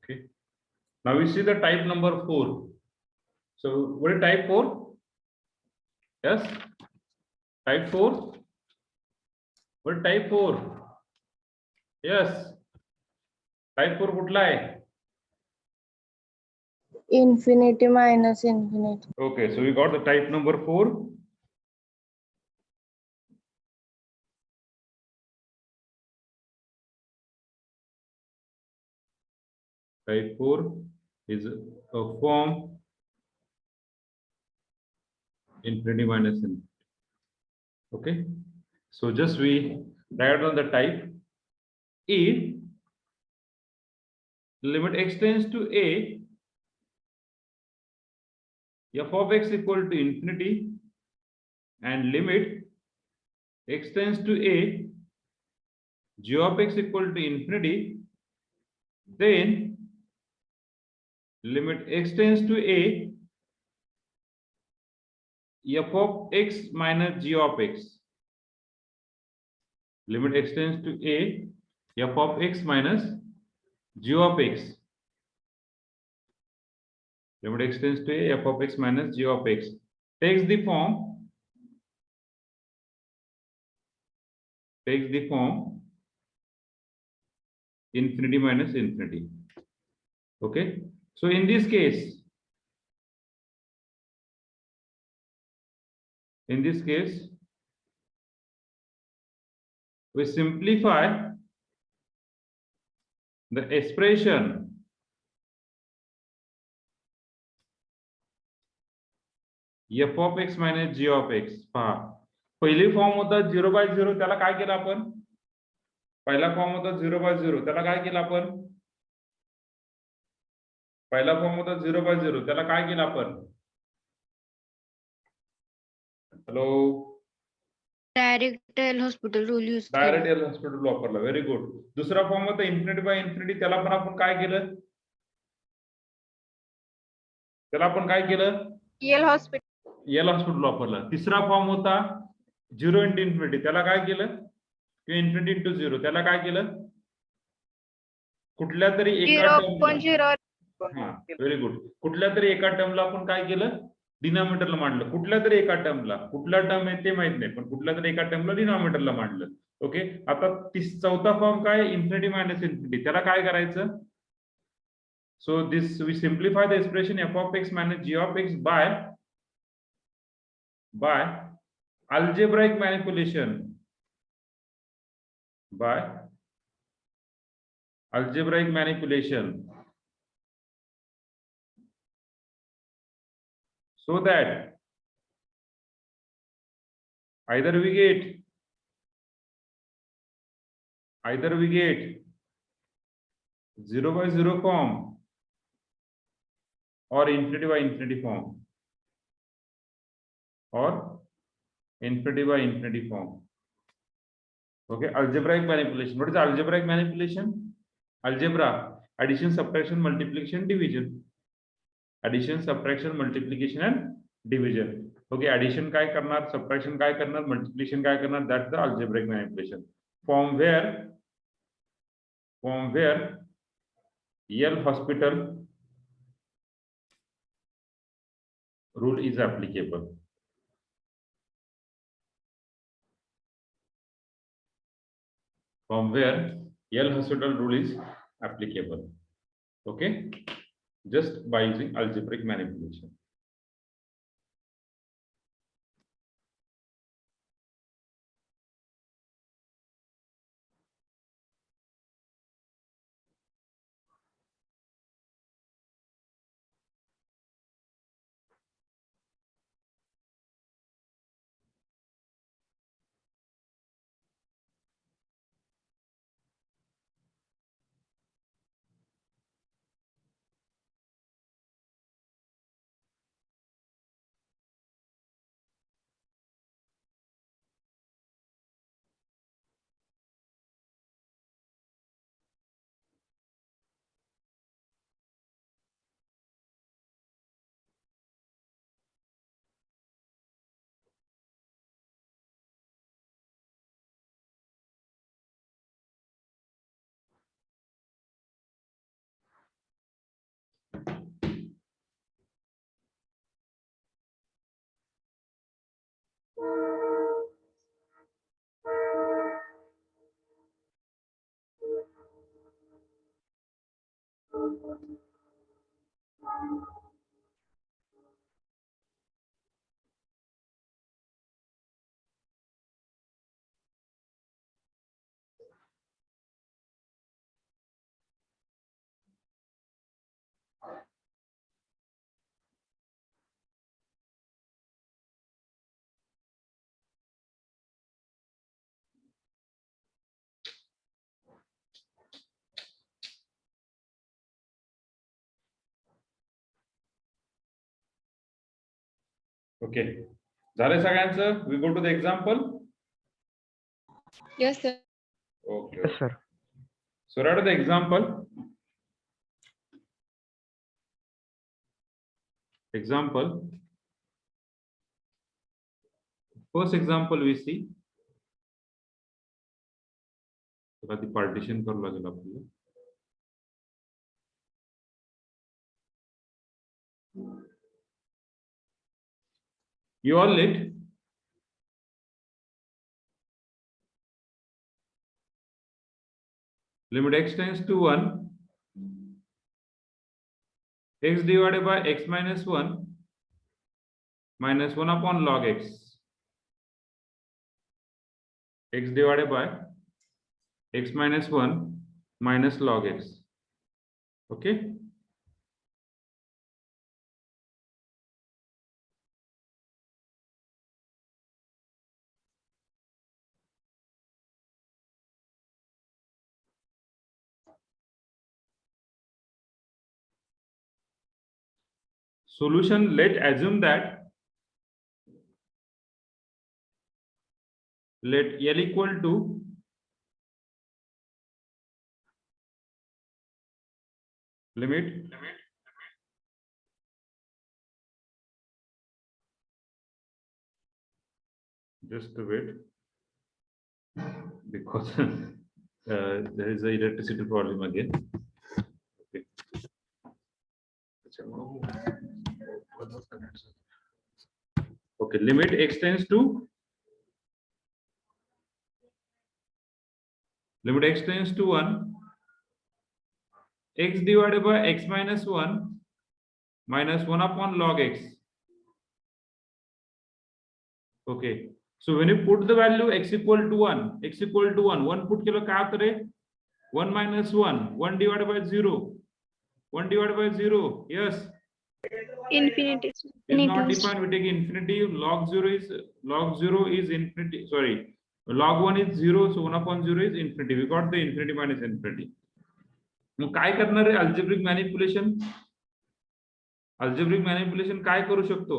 Okay. Now we see the type number 4. So what is type 4? Yes. Type 4. What is type 4? Yes. Type 4 कुठला आहे? Infinity minus infinity. Okay, so we got the type number 4. Type 4 is a form infinity minus infinity. Okay, so just we write down the type. If limit x tends to a, f of x equal to infinity, and limit x tends to a, g of x equal to infinity, then limit x tends to a, f of x minus g of x. Limit x tends to a, f of x minus g of x. Limit x tends to a, f of x minus g of x takes the form infinity minus infinity. Okay, so in this case we simplify the expression f of x minus g of x. पहा, पहिली form होता 0 by 0, त्याला काय केलं आपण? पहिला form होता 0 by 0, त्याला काय केलं आपण? पहिला फॉर्म होता 0 by 0, त्याला काय केलं आपण? Hello, direct L'Hospital rule use direct L'Hospital वापरला. Very good. दुसरा फॉर्म होता इन्फिनिटी बाय इन्फिनिटी, त्याला पण आपण काय केलं? एल हॉस्पिटल वापरला. तिसरा फॉर्म होता 0 into इन्फिनिटी, त्याला काय केलं? किंवा इन्फिनिटी इंटू 0, त्याला काय केलं? कुठल्या तरी एका टर्मला, हा व्हेरी गुड, कुठल्या तरी एका टर्मला आपण काय केलं? डिनॉमिनेटरला मांडलं. कुठल्या तरी एका टर्मला, कुठला टर्म आहे ते माहित नाही, पण कुठल्या तरी एका टर्मला डिनॉमिनेटरला मांडलं. ओके, आता चौथा फॉर्म काय? इन्फिनिटी मायनस इन्फिनिटी, त्याला काय करायचं? So this we simplify the expression f of x minus g of x by algebraic manipulation. So that either we get 0 by 0 form or infinity by infinity form, Okay, algebraic manipulation. What is algebraic manipulation? Algebra, addition, subtraction, multiplication, division. Addition, subtraction, multiplication and division. Okay, addition काय करणार, subtraction काय करणार, multiplication काय करणार, that's the algebraic manipulation. From where L'Hospital rule is applicable. From where L'Hospital rule is applicable. Okay, just by using algebraic manipulation. Okay, झाले सगळ्यांचं? We go to the example. Yes, sir. Okay. Yes, sir. So write the example. Example. First example we see. तर आधी partition करावं लागेल आपल्याला. You all lit? Limit x tends to 1, x divided by x minus 1 minus 1 upon log x. X divided by x minus 1 minus log x. Okay. Solution, let assume that let L equal to limit just a wait because there is a electricity problem again. Okay. Okay, limit x tends to limit x tends to 1, x divided by x minus 1 minus 1 upon log x. Okay, so when you put the value x equal to 1, x equal to 1 put केलं काय होतं रे? 1 minus 1 divided by 0, 1 divided by 0. Yes, Infinity. is not defined. We take infinity. Log 0 is infinity. Sorry, log 1 is 0, so 1 upon 0 is infinity. We got the infinity minus infinity. मग काय करणार आहे? Algebraic manipulation. Algebraic manipulation काय करू शकतो?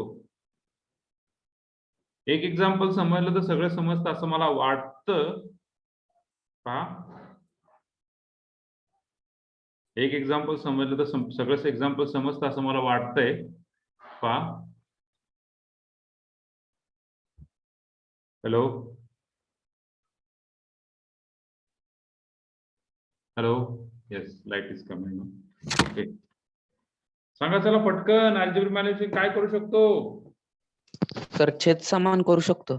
एक example समजलं तर सगळं समजतं असं मला वाटतं. पहा, एक एक्झाम्पल समजलं तर सगळंच एक्झाम्पल समजतं असं मला वाटतंय. पहा. Hello hello. Yes, light is coming. Okay, सांगा चला पटकन. अल्जेब्रिक मॅनेजमेंट काय करू शकतो? सर छेद समान करू शकतो.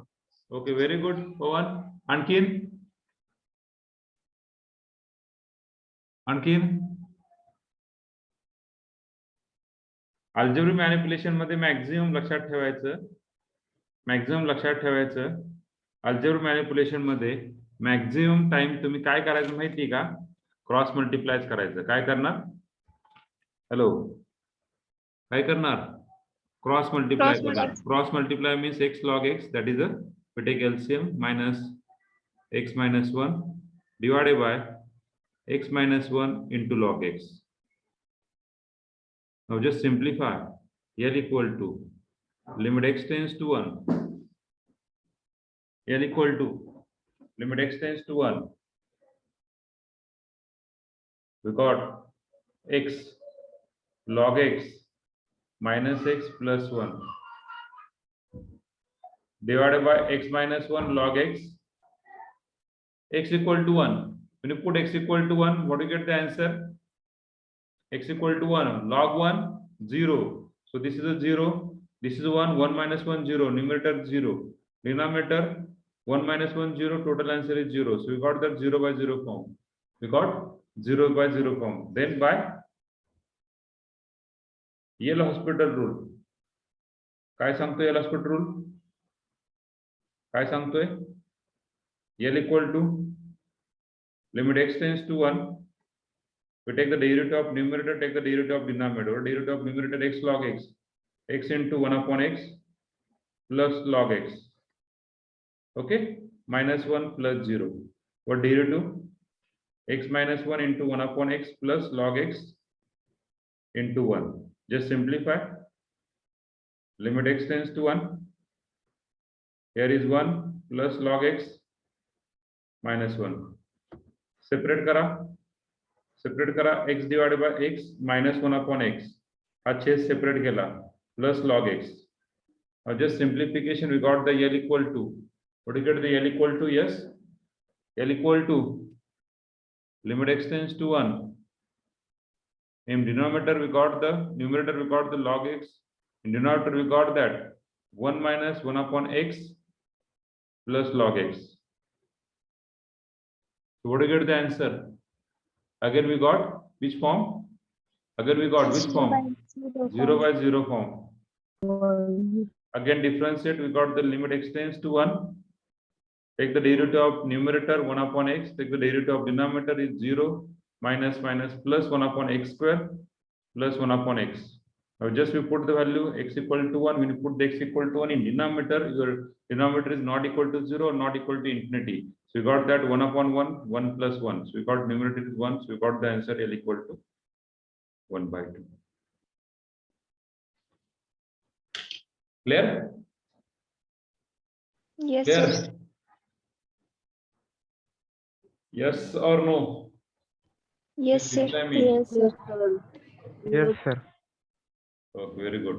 ओके, व्हेरी गुड पवन. आणखीन अल्जेब्रिक मॅनिप्युलेशन मध्ये मॅक्झिमम लक्षात ठेवायचं. अल्जेब्रिक मॅनिप्युलेशन मध्ये मॅक्झिमम टाइम तुम्ही काय करायचं माहिती का? क्रॉस मल्टिप्लाय करायचं. काय करणार? हॅलो, काय करणार? क्रॉस मल्टिप्लाय करणार. Cross multiply means x log x, that is a we take LCM minus x minus 1 divided by x minus 1 into log x. Now just simplify. L equal to limit x tends to 1. L equal to limit x tends to 1. We got x log x minus x plus 1 divided by x minus 1 log x. X equal to 1. When you put x equal to 1, what do you get the answer? X equal to 1. Log 1, 0. So this is a 0. This is 1. 1 minus 1, 0. Numerator 0. Denominator 1 minus 1, 0. Total answer is 0. So we got that 0 by 0 form. We got 0 by 0 form. Then by L'Hospital rule. काय सांगतोय L'Hospital rule? काय सांगतोय? L equal to limit x tends to 1. We take the derivative of numerator, take the derivative of denominator. Derivative of numerator x log x. X into 1 upon x plus log x. Okay, minus 1 plus 0. What derivative? X minus 1 into 1 upon x plus log x into 1. Just simplify. Limit x tends to 1. Here is 1 plus log x minus 1. Separate करा x divided by x minus 1 upon x. हा छेद separate केला plus log x. Now just simplification, we got the L equal to. What do you get the L equal to? Yes, L equal to limit x tends to 1. In denominator we got the numerator, we got the log x. In denominator we got that 1 minus 1 upon x plus log x. So what do you get the answer? Again we got which form? Again we got which form? 0 by 0 form. Again differentiate, we got the limit x tends to 1. Take the derivative of numerator 1 upon x. Take the derivative of denominator is 0 minus plus 1 upon x square plus 1 upon x. Now just we put the value x equal to 1. When you put the x equal to 1 in denominator, your denominator is not equal to 0 or not equal to infinity. So we got that 1 upon 1, 1 plus 1. So we got numerator is 1. So we got the answer L equal to 1 by 2. Clear? Yes, Clear? sir. Yes or no? Yes, sir. Reply me. Yes, sir. Yes, sir. Oh, very good.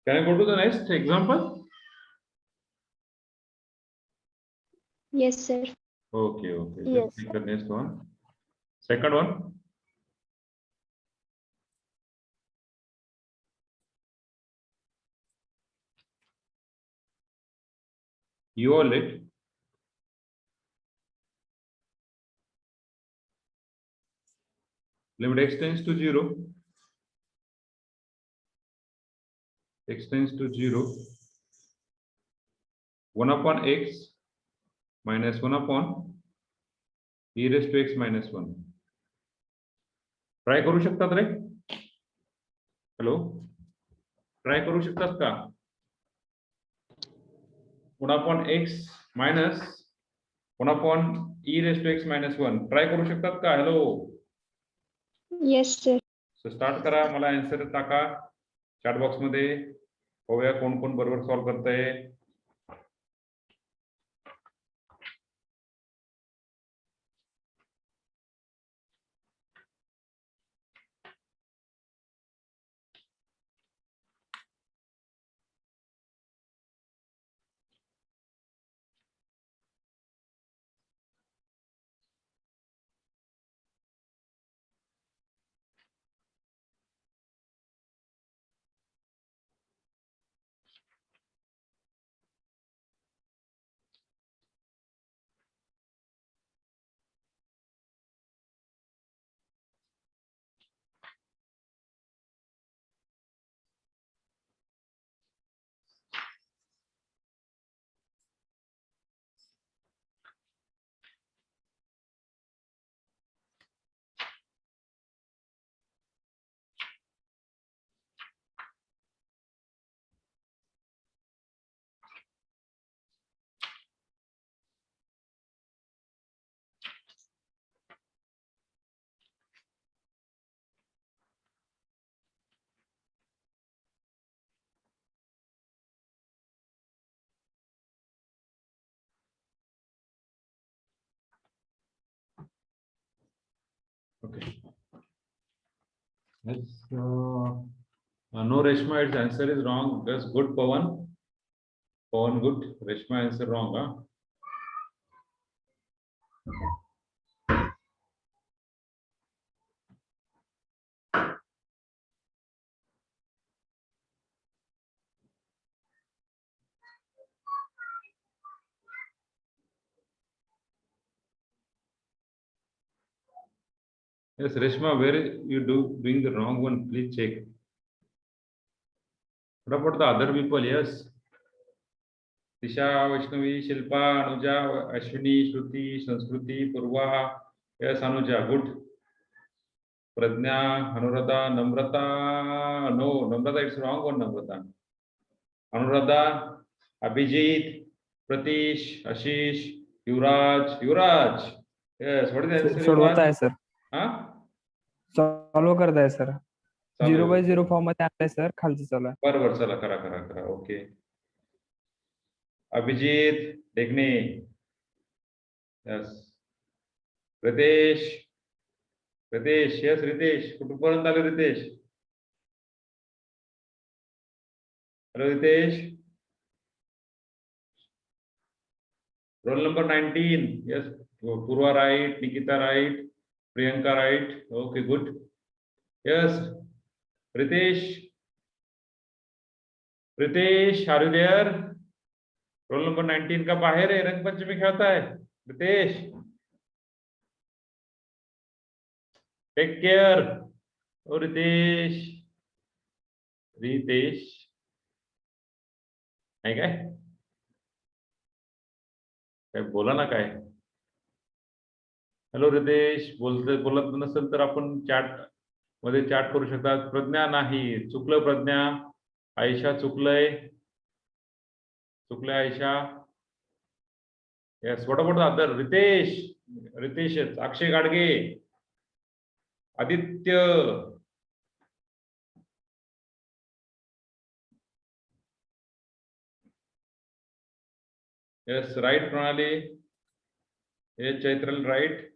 Can I go to the next example? Yes, sir. Okay, okay. Yes, Let's take the next one. Second one. You all it. Limit x tends to 0. X tends to 0. 1 upon x minus 1 upon e raised to x minus 1. Try करू शकतात रे? Hello, try करू शकतात का? 1 upon x minus 1 upon e raised to x minus 1. Try करू शकतात का? Hello, Yes, sir. So start करा. मला आन्सर टाका चॅट बॉक्स मध्ये. बघूया कोण कोण बरोबर सॉल्व करतंय. Okay. Let's no, Reshma, its answer is wrong. That's good, Pawan. Pawan, good. Reshma answer wrong, huh? Yes, Reshma, where you doing the wrong one? Please check. What about the other people? Yes. Tisha, Vaishnavi, Shilpa, Anuja, Ashwini, Shruti, Sanskruti, Purva. Yes, Anuja, good. Pradnya, Anuradha, Namrata. No, Namrata, it's wrong one, Namrata. Anuradha, Abhijit, Pratish, Ashish, Yuvraj. Yuvraj. Yes, what is the answer? सोडवत आहे Yuvraj? Sir. Huh? Solve करत आहे sir. चालू 0/0 form मध्ये आणलाय sir. खालचं चालू आहे. बरोबर, चला करा करा करा. Okay. Abhijit Degane. Yes. Ritesh. Ritesh, yes Ritesh. कुठपर्यंत आले Ritesh? Hello Ritesh. Roll number 19. Yes. Purva right, Nikita right, Priyanka right. Okay, good. Yes. Ritesh. Ritesh, are you there? Roll number 19 का बाहेर आहे, रंगपंचमी खेळताय. Ritesh, take care. ओ रितेश. रितेश नाही काय? काय बोला ना काय. हॅलो रितेश. बोलत नसेल तर आपण चॅट मध्ये चॅट करू शकतात. प्रज्ञा नाही, चुकलं प्रज्ञा. आयशा चुकलंय. चुकलंय Ayesha. Yes. What about the other? Ritesh. रितेशच. अक्षय गाडगे. आदित्य. Yes, right Pranali. ये Chaitral right.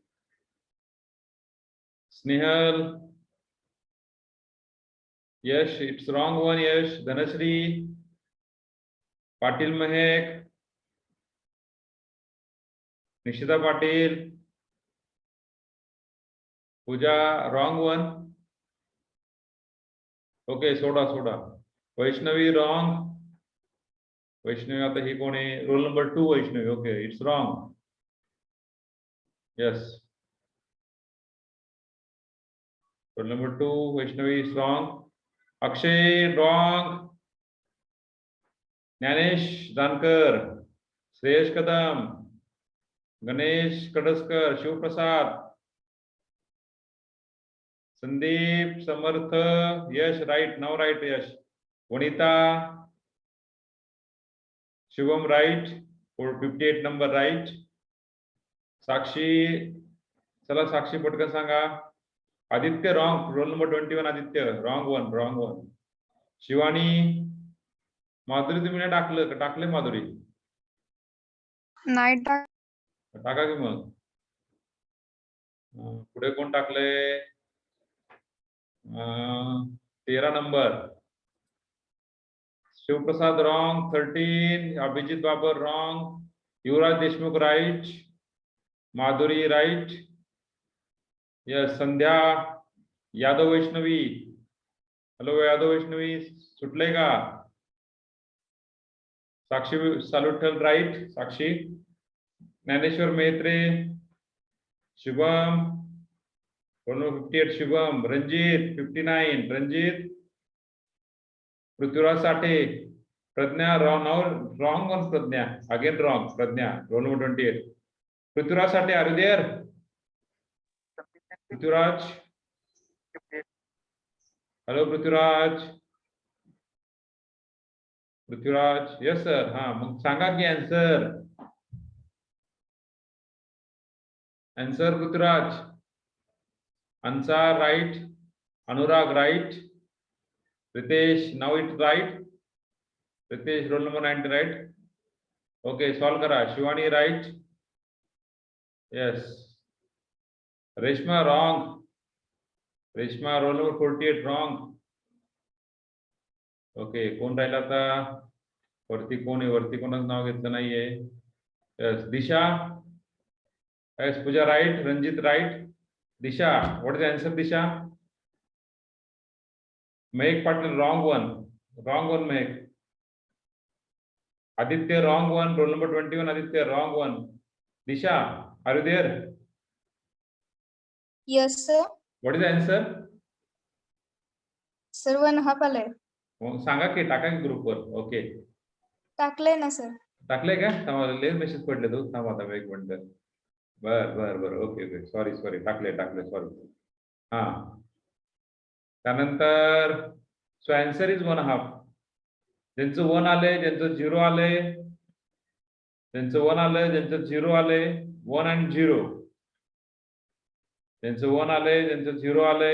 Snehal. Yes, it's wrong one. Yes, Dhanashree, Patil Mahek, Nishita Patil, Pooja, wrong one. Okay, soda. Vaishnavi, wrong. Vaishnavi, आता ही कोण आहे? Roll number 2, Vaishnavi. Okay, it's wrong. Yes. Roll number 2, Vaishnavi is wrong. Akshay, wrong. Jnanish Dankar, Shreyash Kadam, Ganesh Kadaskar, Shiv Prasad, Sandeep Samarth, yes, right, now right, yes. Vanita, Shivam, right, for 58 number, right. Sakshi, चला Sakshi पटकन सांगा. Aditya, wrong, roll number 21, Aditya, wrong one. Shivani, माधुरी तुम्ही नाही टाकले माधुरी नाही टाक टाका की मग पुढे कोण टाकले 13 number Shivprasad wrong 13 Abhijit Babar wrong Yuvraj Deshmukh right Madhuri right yes Sandhya Yadav Vaishnavi hello Yadav Vaishnavi सुटले का साक्षी सालुठल right Sakshi Dnyaneshwar Metre Shubham 58 Shubham Ranjit 59 Ranjit Prithviraj Sathe Pragya wrong one Pragya again wrong Pragya roll number 28 Prithviraj Sathe are you there Prithviraj hello Prithviraj yes sir हाँ मग सांगा की answer Prithviraj Ansar right, Anurag right, Ritesh now it's right, Ritesh roll number 90 right, okay solve kara, Shivani right, yes, Reshma wrong, Reshma roll number 48 wrong, okay कोण राहिला आता वरती कोण आहे वरती कोणाचं नाव घेतलं नाहीये yes Disha yes Pooja right, Ranjit right. Disha, what is the answer, Disha? Make partner wrong one, Make. Aditya wrong one, roll number 21, Aditya wrong one. Disha, are you there? Yes, sir. What is the answer? Sir, one half आले. सांगा की टाका की group वर okay टाकले ना sir टाकले का थांबा late message पडले तो थांबा आता एक मिनिट बर ओके सॉरी टाकले सॉरी हा त्यानंतर सो आन्सर इज 1/2 ज्यांचं 1 आले ज्यांचं 0 आले ज्यांचं 1 आले ज्यांचं 0 आले 1 and 0 ज्यांचं 1 आले ज्यांचं 0 आले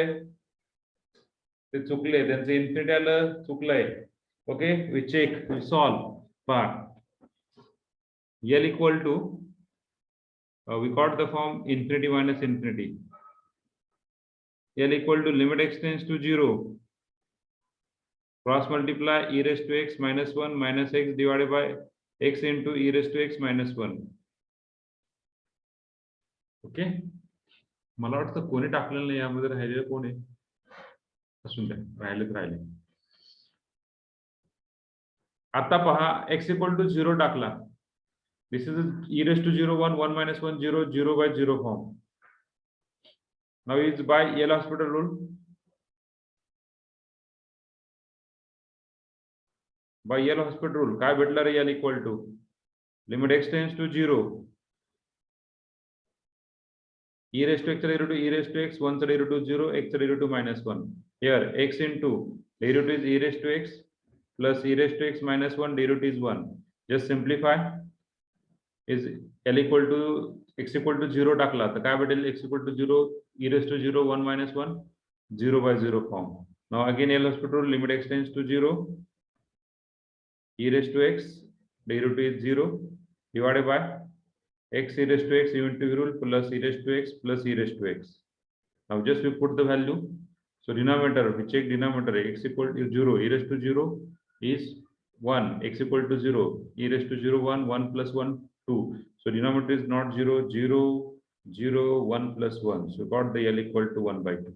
ते चुकले त्यांचं इन्फिनिटी आलं चुकलंय okay we check we solve part L equal to we got the form infinity minus infinity. L equal to limit x tends to 0. Cross multiply e raised to x minus 1 minus x divided by x into e raised to x minus 1. Okay. मला वाटतं कोणी टाकलेलं नाही यामध्ये राहिलेलं कोण आहे असून द्या राहिले आता पहा x equal to 0 टाकला This is e raised to 0 1 1 minus 1 0 0 by 0 form. Now it's by L'Hospital rule. By L'Hospital rule, काय भेटला रे L equal to limit x tends to 0. E raised to x derivative e raised to x 1 derivative to 0 x derivative to minus 1. Here x into derivative is e raised to x plus e raised to x minus 1 derivative is 1. Just simplify. Is L equal to x equal to 0 टाकला तर काय भेटेल x equal to 0 e raised to 0 1 minus 1 0 by 0 form. Now again L'Hospital rule limit x tends to 0 e raised to x derivative is 0 divided by x e raised to x unity rule plus e raised to x plus e raised to x. Now just we put the value So denominator, we check denominator, x equal to 0, e raised to 0 is 1, x equal to 0, e raised to 0, 1, 1 plus 1, 2. So denominator is not 0, 0, 0, 1 plus 1. So got the L equal to 1 by 2.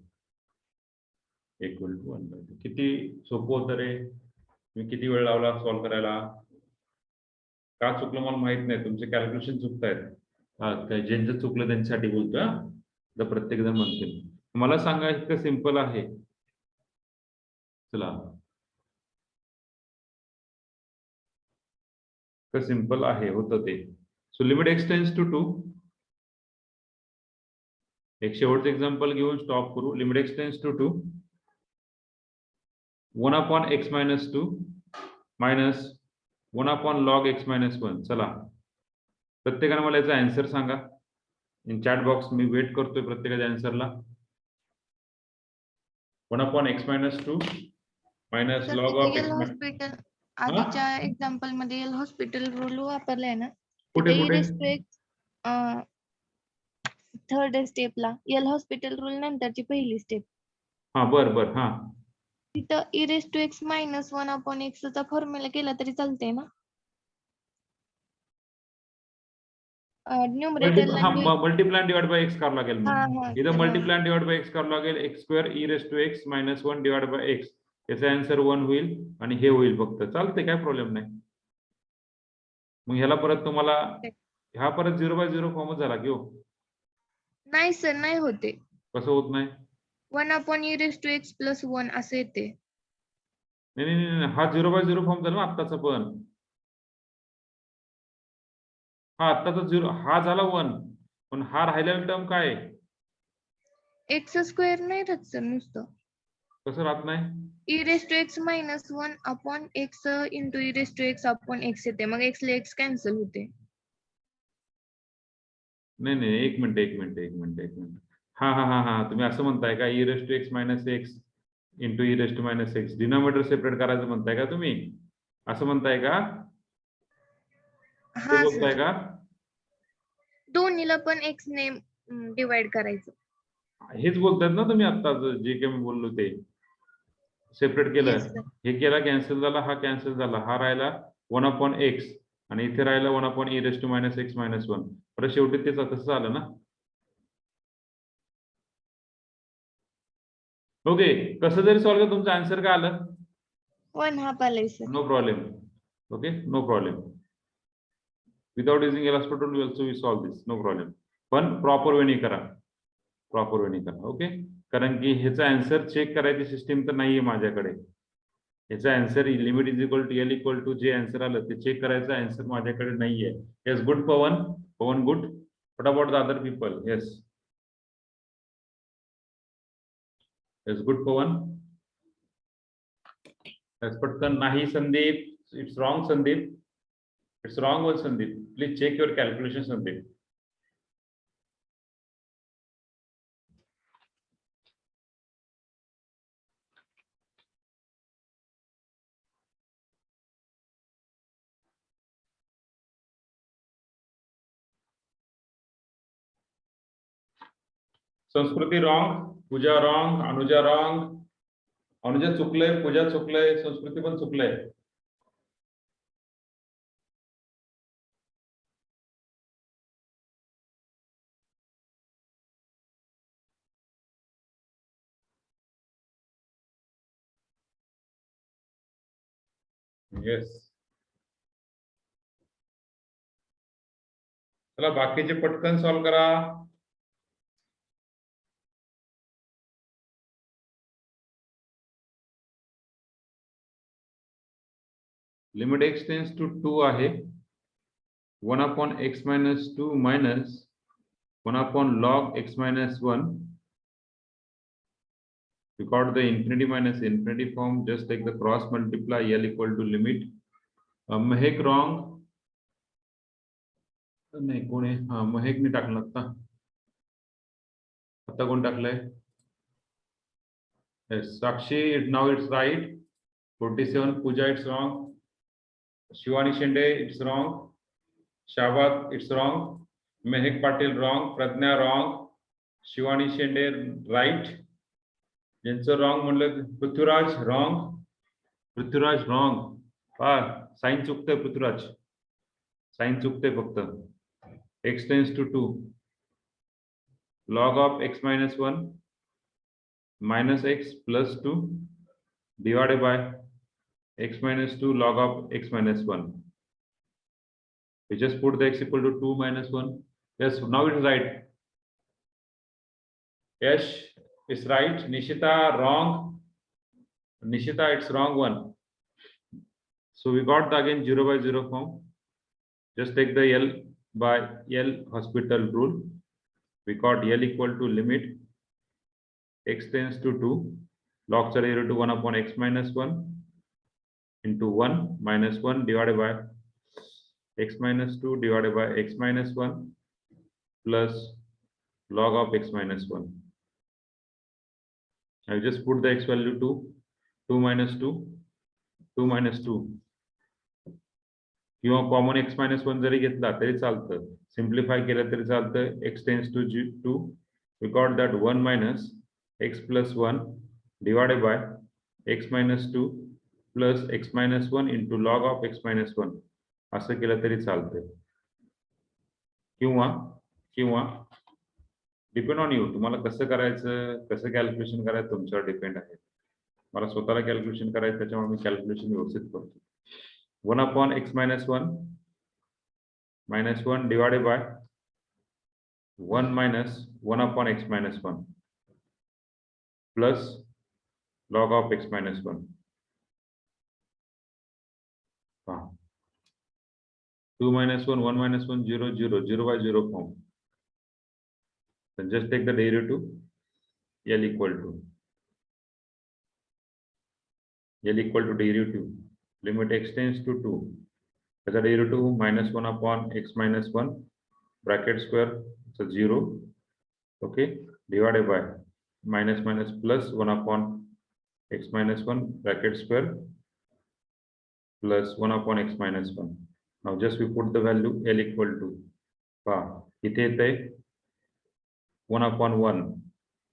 Equal to 1 by 2. किती सोपं होतं रे? मी किती वेळ लावला solve करायला? का चुकलं मला माहित नाही, तुमचे कॅल्क्युलेशन चुकतायत. ज्यांचं चुकलं त्यांच्यासाठी बोलतोय, तर प्रत्येक जण म्हणतील. मला सांगा इतकं सिंपल आहे. चला, सिंपल आहे होतं ते. So limit x tends to 2. एक शेवटचं एक्झाम्पल घेऊन स्टॉप करू. Limit x tends to 2, 1 upon x minus 2 minus 1 upon log x minus 1. चला, प्रत्येकाने मला याचा आन्सर सांगा इन चॅट बॉक्स. मी वेट करतोय प्रत्येकाच्या आन्सरला. 1 upon x minus 2 minus log of x minus. Hospital आधीच्या एक्झाम्पल मध्ये एल हॉस्पिटल रूल वापरलाय ना, कुठे कुठे? थर्ड स्टेपला एल हॉस्पिटल रूल नंतरची पहिली स्टेप, हा बर बर. हा तिथं e raise to x minus 1 upon x चा फॉर्म्युला केला तरी चालतंय ना. न्यूमरेटरला मल्टिप्लाय डिवाइड बाय एक्स करावं लागेल. हा, इथं मल्टिप्लाय डिवाइड बाय एक्स करावं लागेल. X square e raise to x minus 1 divide by x. याचा आन्सर 1 होईल आणि हे होईल फक्त. चालते, काय प्रॉब्लेम नाही. मग ह्याला परत तुम्हाला हा परत 0 by 0 फॉर्मच झाला की हो? नाही सर, नाही होते. कसं होत नाही? 1 upon e raise to x plus 1 असं येते. नाही नाही नाही, हा 0 by 0 फॉर्म झाला ना आत्ताचा. पण हा आत्ताचा 0 हा झाला 1, पण हा राहिलेला टर्म काय आहे? एक्स स्क्वेअर नाही राहत सर नुसतं. कसं राहत नाही? E raise to x minus 1 upon x into e raise to x upon x येते. मग एक्स ला एक्स कॅन्सल होते. नाही नाही, एक मिनिट. हा हा हा हा, तुम्ही असं म्हणताय का e raise to x minus x into e raise to minus x denominator separate करायचं म्हणताय का तुम्ही? असं म्हणताय का? हा बोलताय सर, का? दोन्हीला पण एक्स ने डिवाइड करायचं. हेच बोलतायत ना तुम्ही आता, जे काही मी बोललो ते सेपरेट केलं. Yes, sir. हे केला कॅन्सल झाला, हा कॅन्सल झाला, हा राहिला 1 अपॉन एक्स आणि इथे राहिला 1 upon e raise to minus x minus 1. परत शेवटी तेच तसं आलं ना. ओके, कसं जरी सॉल्व्ह केलं तुमचा आन्सर काय आलं? 1 हाफ आलाय sir. No problem. Okay, no problem. Without using L hospital we also we solve this, no problem. पण प्रॉपर वेनी करा, प्रॉपर वेनी करा. ओके, कारण की ह्याचा आन्सर चेक करायची सिस्टीम तर नाहीये माझ्याकडे. ह्याचा answer limit is equal to L equal to जे आन्सर आलं ते चेक करायचा आन्सर माझ्याकडे नाहीये. Yes, good Pavan. Pavan good. What about the other people? Yes yes, good Pavan. Yes, पटकन. नाही Sandeep, it's wrong Sandeep. It's wrong one, Sandeep. Please check your calculation, Sandeep. संस्कृती wrong, पूजा wrong, Anuja wrong. Anuja चुकलंय, पूजा चुकलंय, संस्कृती पण चुकलंय. येस, चला बाकीचे पटकन सॉल्व करा. लिमिट एक्स टेन्स टू 2 आहे. 1 upon x minus 2 minus 1 upon log x minus 1. We got the infinity minus infinity form. Just take the cross multiply, L equal to limit. Mahek wrong. नाही कोण आहे? हा, महक ने टाकलं आता. आता कोण टाकलंय? Yes, Sakshi, now it's right. 47, Pooja, it's wrong. Shivani Shende, it's wrong. Shabat, it's wrong. Mehak Patil, wrong. Pradnya, wrong. Shivani Shende, right. ज्यांचं रॉंग म्हणलं Prithviraj wrong, Prithviraj wrong. Sign चुकतंय पृथ्वीराज, साइन चुकतंय फक्त. x tends to 2 log of x minus 1 minus x plus 2 divided by x minus 2 log of x minus 1. We just put the x equal to 2 minus 1. Yes, now it is right. Yes, it's right. Nishita, wrong. Nishita, it's wrong one. So we got the again 0 by 0 form. Just take the L by L hospital rule. We got L equal to limit x tends to 2 log are equal to 1 upon x minus 1 into 1 minus 1 divided by x minus 2 divided by x minus 1 plus log of x minus 1. I just put the x value to 2 minus 2, 2 minus 2. किंवा common x minus 1 जरी घेतला तरी चालतं, simplify केलं तरी चालतं. x tends to 2. We got that 1 minus x plus 1 divided by x minus 2 plus x minus 1 into log of x minus 1 असं केलं तरी चालतंय. किंवा डिपेंड ऑन यू, तुम्हाला कसं करायचं, कसं कॅल्क्युलेशन करायचं तुमच्यावर डिपेंड आहे. मला स्वतःला कॅल्क्युलेशन करायचं, त्याच्यामुळे मी कॅल्क्युलेशन व्यवस्थित करतो. 1 upon x minus 1 divided by 1 minus 1 upon x minus 1 plus log of x minus 1. 2 minus 1, 1 minus 1, 0, 0, 0 by 0 form. Then just take the derivative. L equal to derivative limit x tends to 2 as a derivative minus 1 upon x minus 1 bracket square, so 0, okay, divided by minus minus plus 1 upon x minus 1 bracket square plus 1 upon x minus 1. Now just we put the value L equal to इथे येते 1 upon 1,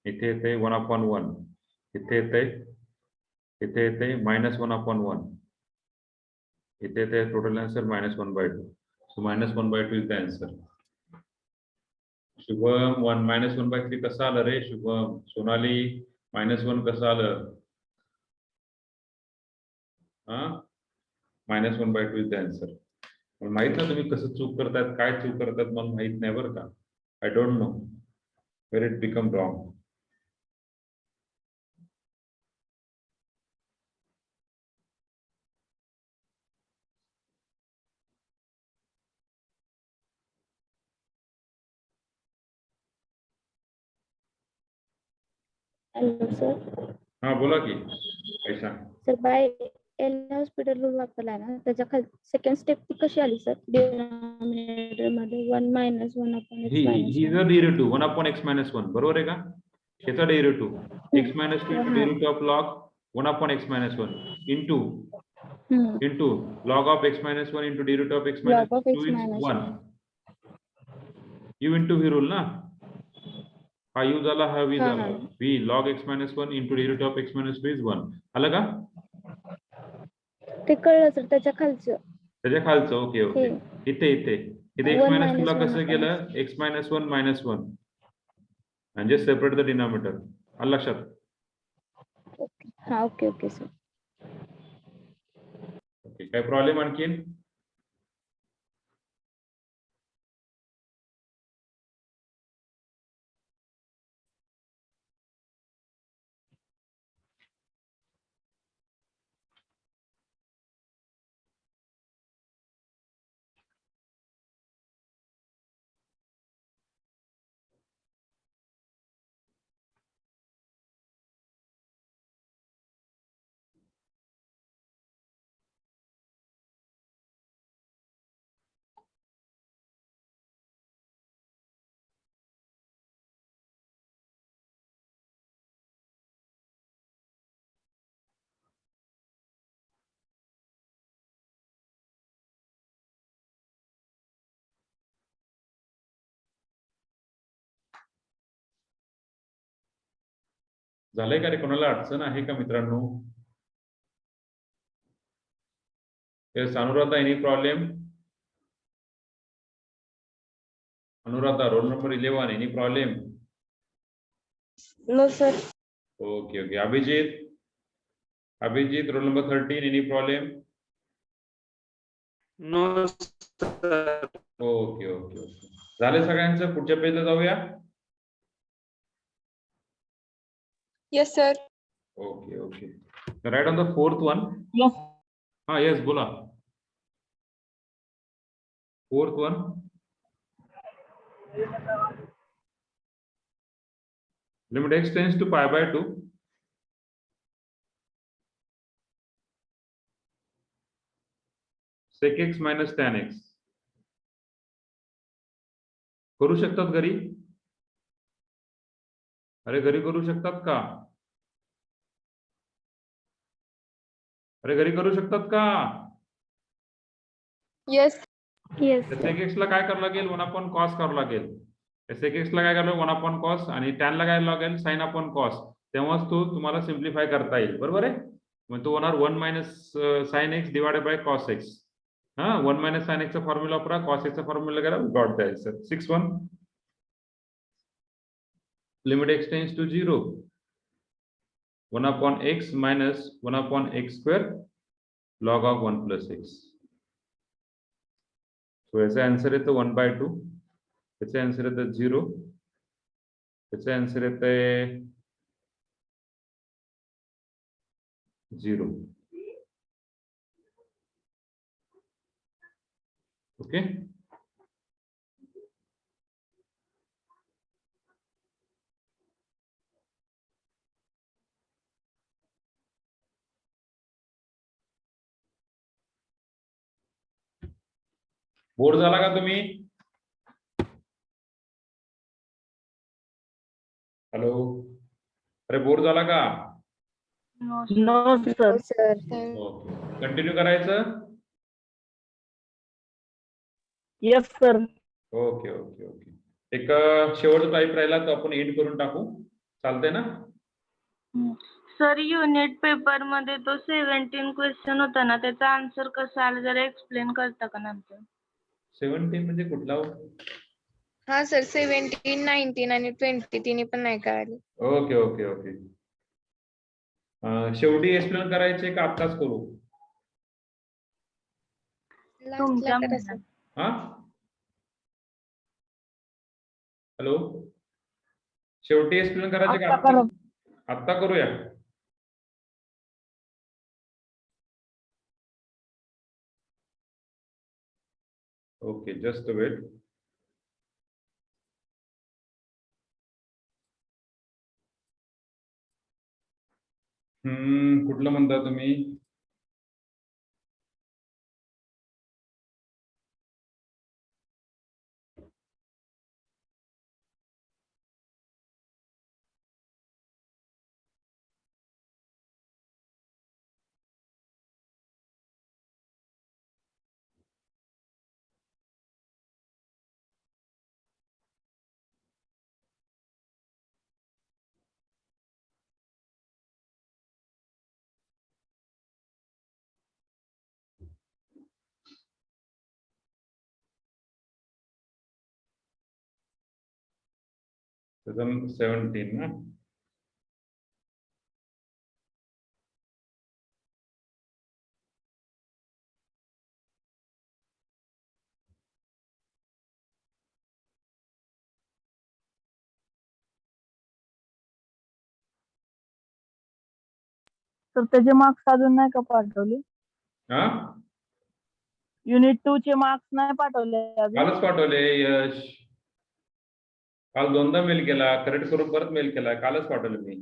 इथे येते 1 upon 1, इथे येते minus 1 upon 1, इथे येते total answer minus 1 by 2. So minus 1 by 2 is the answer. Shubham 1 minus 1 by 3 कसं आलं रे शुभम? सोनाली minus 1 कसं आलं? minus 1 by 2 is the answer. मला माहित नाही तुम्ही कसं चूक करतात, काय चूक करतात, मला माहित नाही बरं का. I don't know where it become wrong. Hello sir. बोला की ऐसा. Sir by L'Hospital rule वापरलाय ना, त्याच्या खाली सेकंड स्टेप ती कशी आली सर? डिनॉमिनेटर मध्ये 1 minus 1 upon x he minus is 1. A derivative 1 upon x minus 1 बरोबर आहे का? ह्याचा derivative x minus 2 into derivative of log 1 upon x minus 1 into log of x minus 1 into derivative of x minus Log of 2 x is minus 1. u into v rule ना, हा u झाला, हा v झाला. v log x minus 1 into derivative of x minus 2 is 1. आलं का? ते कळलं sir. त्याच्या खालचं त्याच्या खालचं ओके ओके. इथे x 1 minus 2 ला minus 1 कसं upon केलं? x minus 1 minus 1 and just separate the denominator. आलं लक्षात? Okay okay sir. ओके, काय प्रॉब्लेम आणखीन? झालंय का रे? कोणाला अडचण आहे का मित्रांनो? Yes Anuradha, any problem? Anuradha roll number 11, any problem? No, sir. Okay okay. Abhijit roll number 13, any problem? No sir. Okay okay okay. झाले सगळ्यांचं? पुढच्या पेजला जाऊया. Yes, sir. Okay okay. Right on the fourth one. Yes. हा येस बोला. Fourth one. Limit x tends to π/2. sec x minus tan x. करू शकतात घरी? अरे घरी करू शकतात का? अरे घरी करू शकतात का? Yes. येस sec x ला काय करावं लागेल? 1/cos करावं लागेल. sec x ला काय करावं? 1/cos आणि tan ला काय लागेल? sin upon cos. तेव्हाच तो तुम्हाला सिम्प्लिफाय करता येईल. बरोबर आहे? मग तो होणार 1 minus sin x divided by cos x. हा 1 minus sin x चा फॉर्म्युला वापरा, cos x चा फॉर्म्युला करा, डॉट द्यायचं. 6-1. लिमिट x tends to 0. 1/x minus 1/x square log of 1 plus x. तो याचा आन्सर येतो 1/2. याचा आन्सर येतो 0. याचा आन्सर येते 0. ओके. बोर झाला का तुम्ही? हॅलो, अरे बोर झाला का? No, sir. Sir. Okay, continue करायचं. Yes, sir. Okay okay okay. एक शेवटचा टाईप राहिला तर आपण एंड करून टाकू. चालतंय ना? सर युनिट पेपर मध्ये तो 17 क्वेश्चन होता ना, त्याचा आन्सर कसा आला जरा एक्सप्लेन करता का नंतर? 17 म्हणजे कुठला हो? हा सर 17, 19 आणि 20 तिन्ही पण नाही कळाले. Okay okay okay. शेवटी एक्सप्लेन करायचे का आत्ताच करू? लास्टला करा सर. हा हॅलो, शेवटी एक्सप्लेन करायचे का आत्ता करा. आत्ता करूया? Okay, just wait. कुठलं म्हणता तुम्ही? त्याचा 17 ना? तर त्याचे मार्क्स अजून नाही का पाठवले? हा युनिट 2 चे मार्क्स नाही पाठवले अजून? कालच पाठवले यश. काल 2दा मेल केला, करेक्ट करून परत मेल केला. कालच पाठवले मी.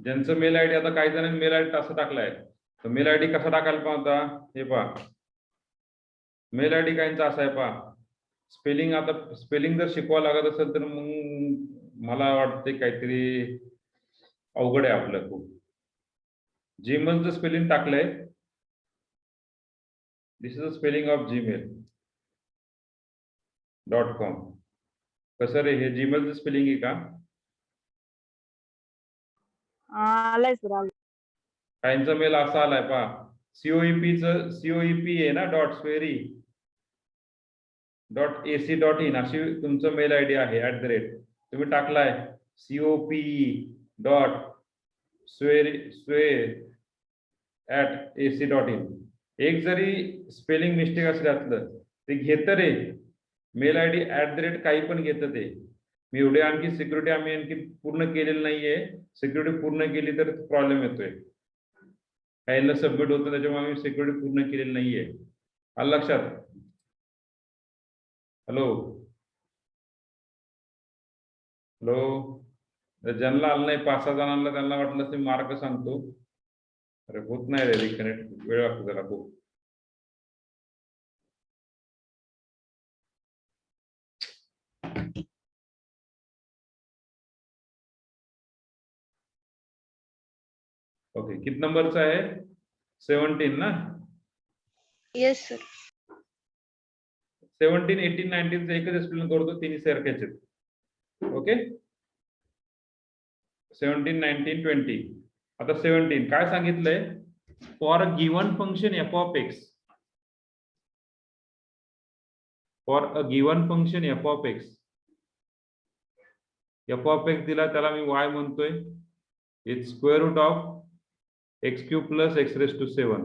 ज्यांचं मेल आयडी, आता काही जणांनी मेल आयडी असं टाकलाय, तर मेल आयडी कसा टाकायला पाहता हे पहा. मेल आयडी काहींचा असा आहे पहा. स्पेलिंग, आता स्पेलिंग जर शिकवावं लागत असेल तर मग मला वाटते काहीतरी अवघड आहे आपलं खूप. जीमेलचं स्पेलिंग टाकलंय. This is the spelling of gmail.com. कसं रे, हे जीमेलचं स्पेलिंग आहे का? आलाय सर आलाय. काहींचा मेल असा आलाय पहा, सीओईपी आहे ना .स्वेरी .ac.in अशी तुमचं मेल आयडी आहे @ तुम्ही टाकलाय COPE.sway@ac.in. एक जरी स्पेलिंग मिस्टेक असल्यातलं ते घेतं रे, मेल आयडी @ काही पण घेतं ते. मी एवढे आणखी सिक्युरिटी आम्ही आणखी पूर्ण केलेली नाहीये. सिक्युरिटी पूर्ण केली तर प्रॉब्लेम येतोय, काहींना सबमिट होतं, त्याच्यामुळे आम्ही सिक्युरिटी पूर्ण केलेली नाहीये. आलं लक्षात? हॅलो हॅलो, ज्यांना आलं नाही 5-6 जणांना, त्यांना वाटलं ते मार्क सांगतो. अरे होत नाही रे रिकनेक्ट, वेळ लागतो त्याला खूप. ओके, किती नंबरचा आहे? 17 ना? Yes sir. 17, 18, 19 चा एकच एक्सप्लेन करतो, तिन्ही सारखेच आहेत. ओके, 17, 19, 20. आता 17 काय सांगितलंय? For a given function f of x, for a given function f of x, f of x दिला, त्याला मी y म्हणतोय. It's square root of x³ plus x raised to 7.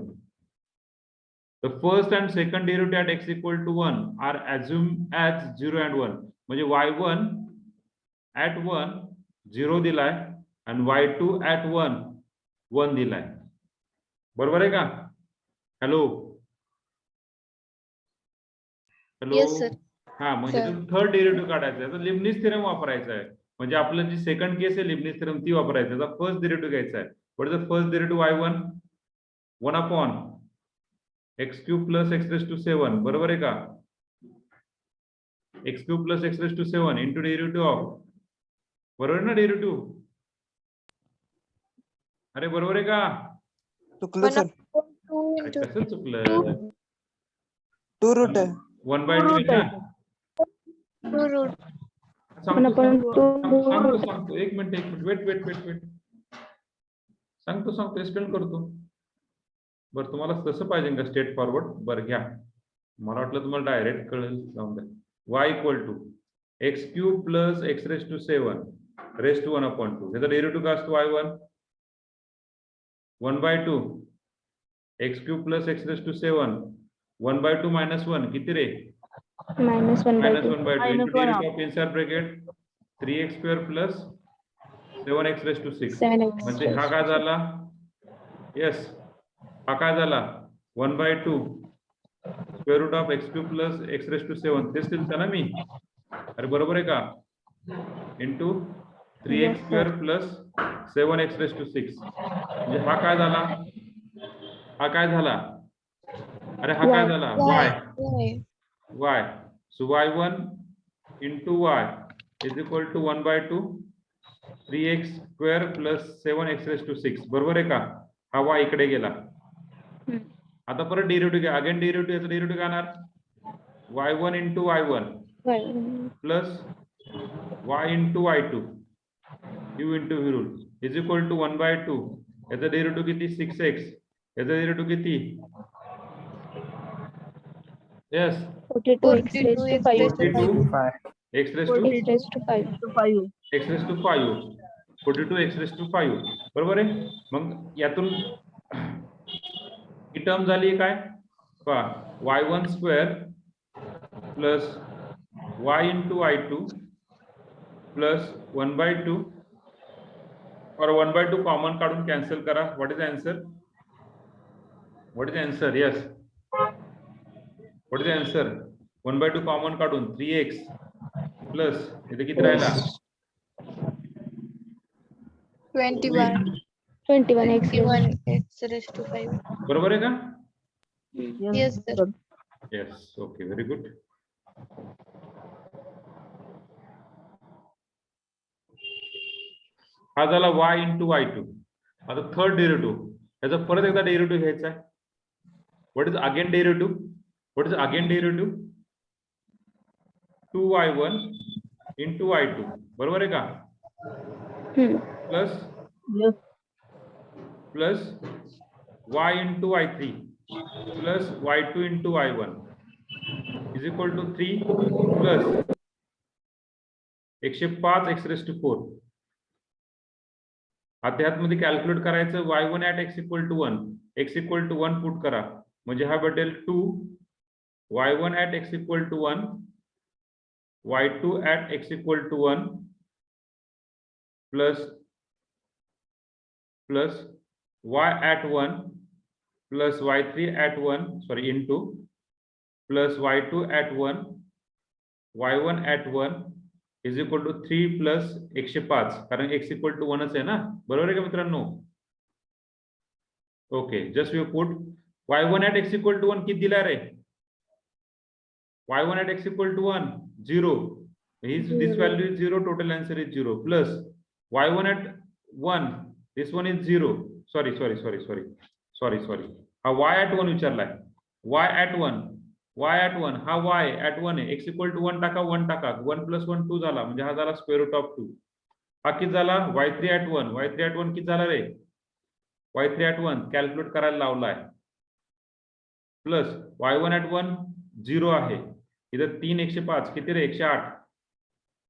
The first and second derivative at x equal to 1 are assumed as 0 and 1. म्हणजे y1 at 1 0 दिलाय आणि y2 at 1 1 दिलाय. बरोबर आहे का? Hello hello. Yes, sir. हा, म्हणजे Sir. थर्ड डेरिव्हेटिव्ह काढायचा आहे, तर लिबनिझ थेरम वापरायचा आहे. म्हणजे आपलं जी सेकंड केस आहे लिबनिझ थेरम ती वापरायचा. त्याचा फर्स्ट डेरिव्हेटिव्ह घ्यायचा आहे. What is the first derivative? y1 1 upon x³ plus x raised to 7. बरोबर आहे का? x³ plus x raised to 7 into derivative of, बरोबर ना डेरिव्हेटिव्ह? अरे बरोबर आहे का? चुकलं सर. अरे कसं चुकलं? 2 रूट आहे. 1/2 ना? सांगतो. एक मिनिट वेट. सांगतो एक्सप्लेन करतो. बरं, तुम्हाला तसं पाहिजे का स्ट्रेट फॉरवर्ड? बरं घ्या, मला वाटलं तुम्हाला डायरेक्ट कळेल. जाऊन द्या. y equal to x³ plus x raised to 7 raised to 1/2. त्याचा डेरिव्हेटिव्ह काय असतो? y1 1/2 x³ plus x raised to 7 1/2 minus 1 किती रे? -1/2. into derivative of inside bracket 3x² plus 7x raised to 6. 7x म्हणजे हा काय झाला? येस, हा काय झाला? 1/2 square root of x³ plus x raised to 7. तेच दिलता ना मी? अरे बरोबर आहे का? Into 3x² plus 7x raised to 6. म्हणजे हा काय झाला? अरे हा काय झाला? y. So y1 into y is equal to 1/2 3x² plus 7x raised to 6. बरोबर आहे का? हा y इकडे गेला. आता परत डेरिव्हेटिव्ह घ्या. अगेन डेरिव्हेटिव्ह काय येणार? y1 into y1 plus y into y2 u into v rule is equal to 1/2. याचा डेरिव्हेटिव्ह किती? 6x. याचा डेरिव्हेटिव्ह किती? Yes, 42x raised to 5. 42 x raised to x raised to 5. x raised to 5. 42 x raised to 5. बरोबर आहे. मग यातून ही term झाली काय? पहा, y1 square plus y into y2 plus 1/2 और 1/2 कॉमन काढून कॅन्सल करा. What is answer? Yes, what is answer? 1/2 common काढून 3x प्लस इथे किती राहिला? 21x raised to 5. बरोबर आहे का? Yes, sir. Yes, okay, very good. हा झाला y into y2. आता थर्ड डेरिव्हेटिव्ह, याचा परत एकदा डेरिव्हेटिव्ह घ्यायचा आहे. What is again derivative? 2y1 into y2. बरोबर आहे का? Plus plus y into y3 plus y2 into y1 is equal to 3 plus 105 x raised to 4. अध्यात्मध्ये calculate करायचं y1 at x equal to 1, x equal to 1 put करा म्हणजे हा भेटेल 2, y1 at x equal to 1, y2 at x equal to 1 plus y at 1 plus y3 at 1 sorry into plus y2 at 1 y1 at 1 is equal to 3 plus 105 कारण x equal to 1 आहे ना, बरोबर आहे का मित्रांनो? Okay, just we put y1 at x equal to 1 किती दिला रे? y1 at x equal to 1 0, this value is 0, total answer is 0 plus y1 at 1 this one is 0 sorry हा y at 1 विचारलाय y at 1 हा y at 1 आहे x equal to 1 टाका 1 टाका 1 plus 1 2 झाला म्हणजे हा झाला स्क्वेअर रूट ऑफ 2. हा किती झाला y3 at 1 किती झाला रे? y3 at 1 कॅल्क्युलेट करायला लावलाय प्लस y1 at 1 0 आहे इथं 3 105 किती रे 108.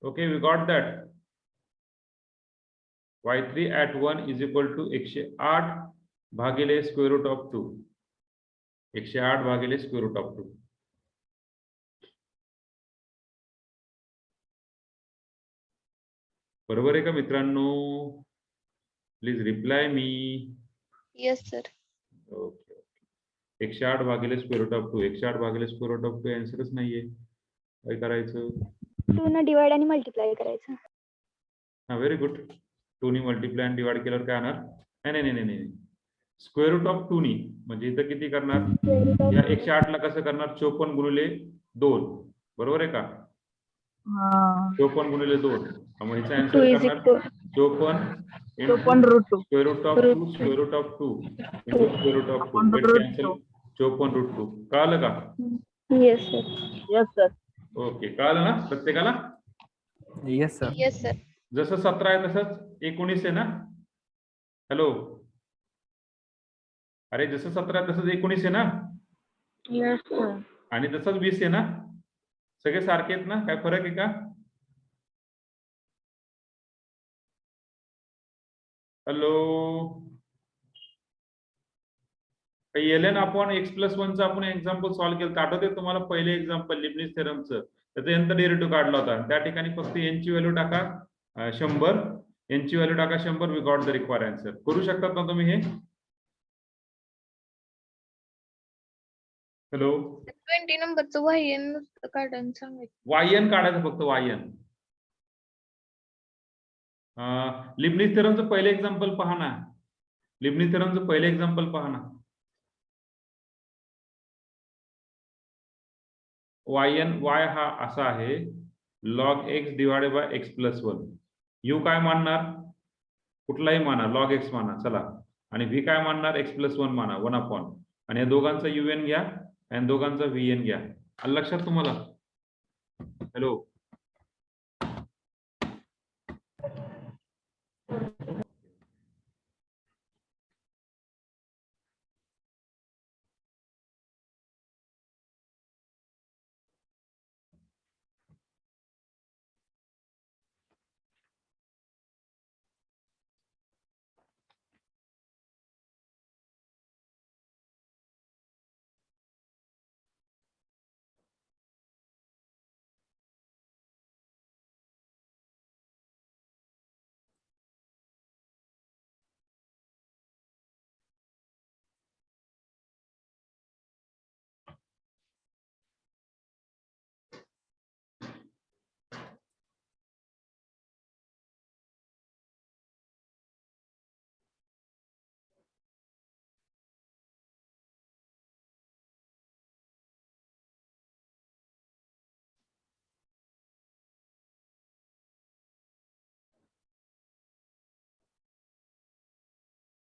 Okay, we got that y3 at 1 is equal to 108 भागिले स्क्वेअर रूट ऑफ 2, 108 भागिले स्क्वेअर रूट ऑफ 2. बरोबर आहे का मित्रांनो? Please reply me. Yes sir. Okay, 108 भागिले स्क्वेअर रूट ऑफ 2, 108 भागिले स्क्वेअर रूट ऑफ 2 आन्सरच नाहीये. काय करायचं? 2 न डिवाइड आणि मल्टिप्लाय करायचं. हा, व्हेरी गुड. 2 नी मल्टिप्लाय आणि डिवाइड केल्यावर काय येणार? नाही, स्क्वेअर रूट ऑफ 2 नी म्हणजे इथं किती करणार? या 108 ला कसं करणार? 54 गुणिले 2, बरोबर आहे का? 54 गुणिले 2 मग ह्याचा आन्सर करणार 54 root 2 square root of 2 square root of 2 into square root of 2 cancel 54 root 2. कळलं का? Yes sir. ओके, कळलं ना प्रत्येकाला? Yes sir. Yes sir. जसं 17 आहे तसंच 19 आहे ना? हॅलो, अरे जसं 17 आहे तसंच 19 आहे ना? Yes sir. आणि तसंच 20 आहे ना? सगळे सारखे आहेत ना? काय फरक आहे का? हॅलो, ln आपण x+1 चा आपण एक्झाम्पल सॉल्व्ह केलं, आठवते तुम्हाला? पहिले एक्झाम्पल लिबनिझ थेरमचं, त्याचा nth डेरिव्हेटिव्ह काढला होता. त्या ठिकाणी फक्त n ची व्हॅल्यू टाका 100, n ची व्हॅल्यू टाका 100, we got the required answer. करू शकतात ना तुम्ही हे? हॅलो, 20 नंबरचं YN नुसतं काढून सांगायचं. yn काढायचं फक्त yn. लिबनिझ थेरमचं पहिले एक्झाम्पल पहा ना. लिबनिझ थेरमचं पहिले एक्झाम्पल पहा ना. y हा असा आहे log x divided by x+1. u काय मानणार? कुठलाही माना, log x माना चला, आणि v काय मानणार? x+1 माना 1/, आणि या दोघांचा un घ्या आणि दोघांचा vn घ्या. आलं लक्षात तुम्हाला? हॅलो,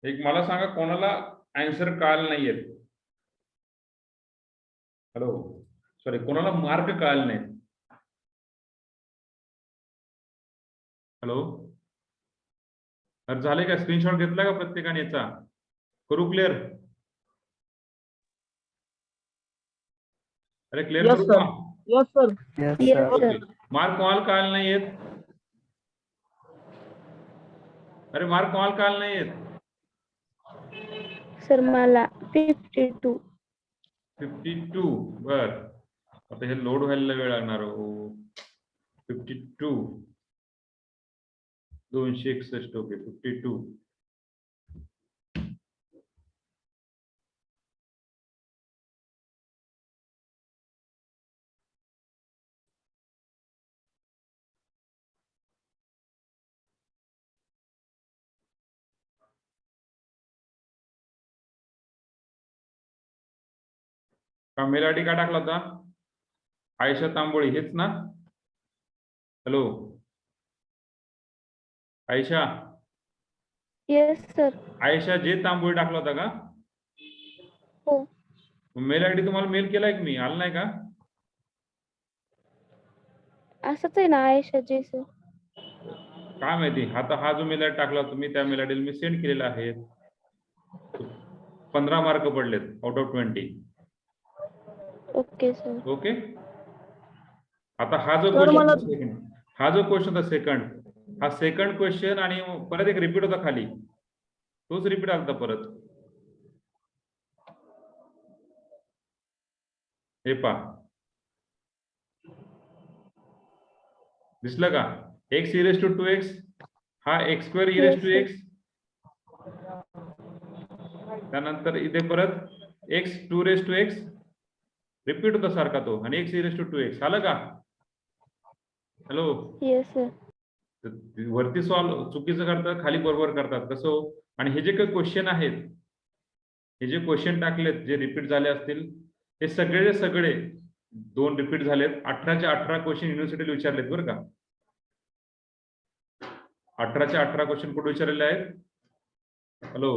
एक मला सांगा, कोणाला आन्सर कळालं नाहीये? हॅलो, सॉरी, कोणाला मार्क कळाले नाही? हॅलो, तर झाले का? स्क्रीनशॉट घेतला का प्रत्येकाने याचा? करू क्लिअर? अरे क्लिअर Yes, करू sir. का? Yes, sir. Yes, Yes, sir. sir. Okay. Mark call काल नाही येत. अरे मार्क कॉल काल नाही येत. सर मला 52. 52 बर. आता हे लोड व्हायला वेळ लागणार हो. 52 261 ओके 52. का मेल आयडी काय टाकला होता? आयशा तांबोळी हेच ना? Hello Ayesha, yes sir. Ayesha जे तांबोळी टाकला होता का? हो. मेल आयडी तुम्हाला मेल केलाय की मी? आला नाही का? असंच आहे ना आयशा जे सर. काय माहिती. आता हा जो मेल आयडी टाकला तुम्ही त्या मेल आयडीला मी सेंड केलेला आहे. 15 मार्क पडलेत out of 20. Okay sir. Okay. आता हा जो Sir, मला- क्वेश्चन हा जो क्वेश्चन होता सेकंड, हा सेकंड क्वेश्चन आणि परत एक रिपीट होता खाली, तोच रिपीट आलता परत. हे पहा दिसलं का? x e raised to 2x हा x square e raised to Yes, x, त्यानंतर इथे परत x 2 raised to x repeat होता सारखा तो, आणि x e raised to 2x आलं का? हॅलो. Yes sir. वरती सॉल्व चुकीचं करतात, खाली बरोबर करतात कसं हो? आणि हे जे काही क्वेश्चन आहेत, हे जे क्वेश्चन टाकलेत जे रिपीट झाले असतील, हे सगळे 2 रिपीट झालेत. 18च्या 18 क्वेश्चन युनिव्हर्सिटीला विचारलेत बरं का. 18च्या 18 क्वेश्चन कुठे विचारलेले आहेत? हॅलो.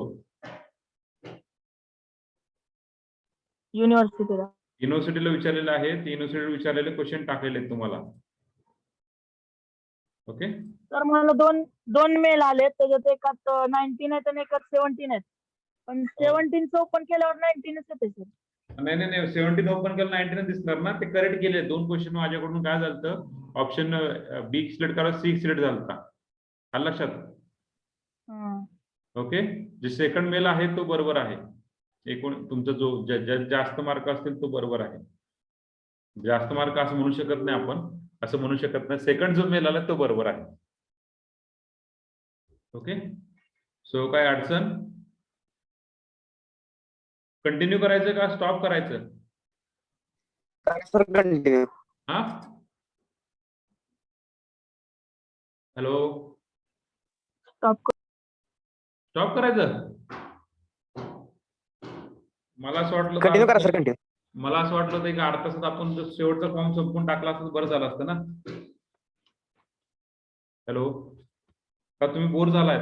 युनिव्हर्सिटीला विचारलेले आहेत. युनिव्हर्सिटीला विचारलेले क्वेश्चन टाकलेले आहेत तुम्हाला. ओके. तर मला दोन मेल आले, त्याच्यात एकात 19 आहेत आणि एकात 17 आहेत. पण 17 ओपन केल्यावर 19 येते सर. नाही 17 ओपन केलं 19 दिसणार ना. ते करेक्ट केले. 2 क्वेश्चन माझ्याकडून काय झालं, ऑप्शन बी सिलेक्ट करा, सी सिलेक्ट झालता. आलं लक्षात? ओके. जे सेकंड मेल आहे तो बरोबर आहे. एकूण तुमचा जो जास्त मार्क असतील तो बरोबर आहे. जास्त मार्क असं म्हणू शकत नाही आपण, असं म्हणू शकत नाही. सेकंड जो मेल आला तो बरोबर आहे. ओके. सो काय अडचण? कंटिन्यू करायचं का स्टॉप करायचं? Sir continue. हा. हॅलो. स्टॉप करायचं? मला असं वाटलं कंटिन्यू करा सर, कंटिन्यू. मला असं वाटलं होतं की 8 तासात आपण जर शेवटचा फॉर्म संपून टाकला असतं बरं झालं असतं ना. हॅलो. का तुम्ही बोर झालाय?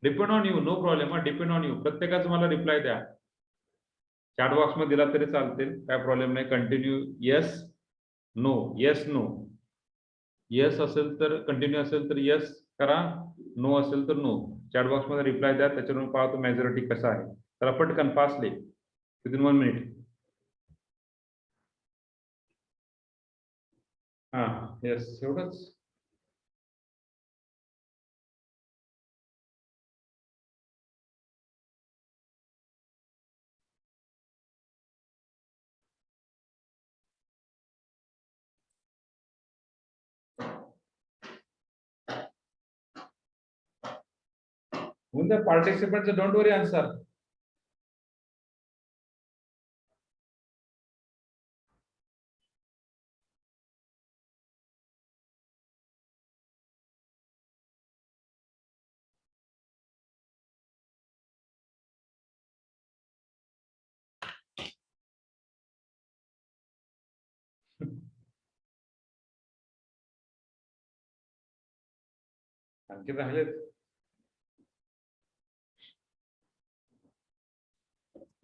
Depend on you, no problem. हा डिपेंड ऑन यू. प्रत्येकाचं मला रिप्लाय द्या. चॅट बॉक्स मध्ये दिला तरी चालतील, काय प्रॉब्लेम नाही. Continue yes no, yes no. Yes असेल तर कंटिन्यू असेल तर येस करा, नो असेल तर नो. चॅट बॉक्स मध्ये रिप्लाय द्या, त्याच्यावरून पाहतो मेजॉरिटी कसा आहे. तर पटकन फास्टली विदिन 1 मिनिट. हा येस एवढंच. the participants don't worry answer. आणखी राहिलेत.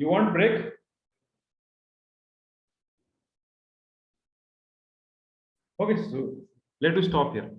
You want break? Okay, so let us stop here.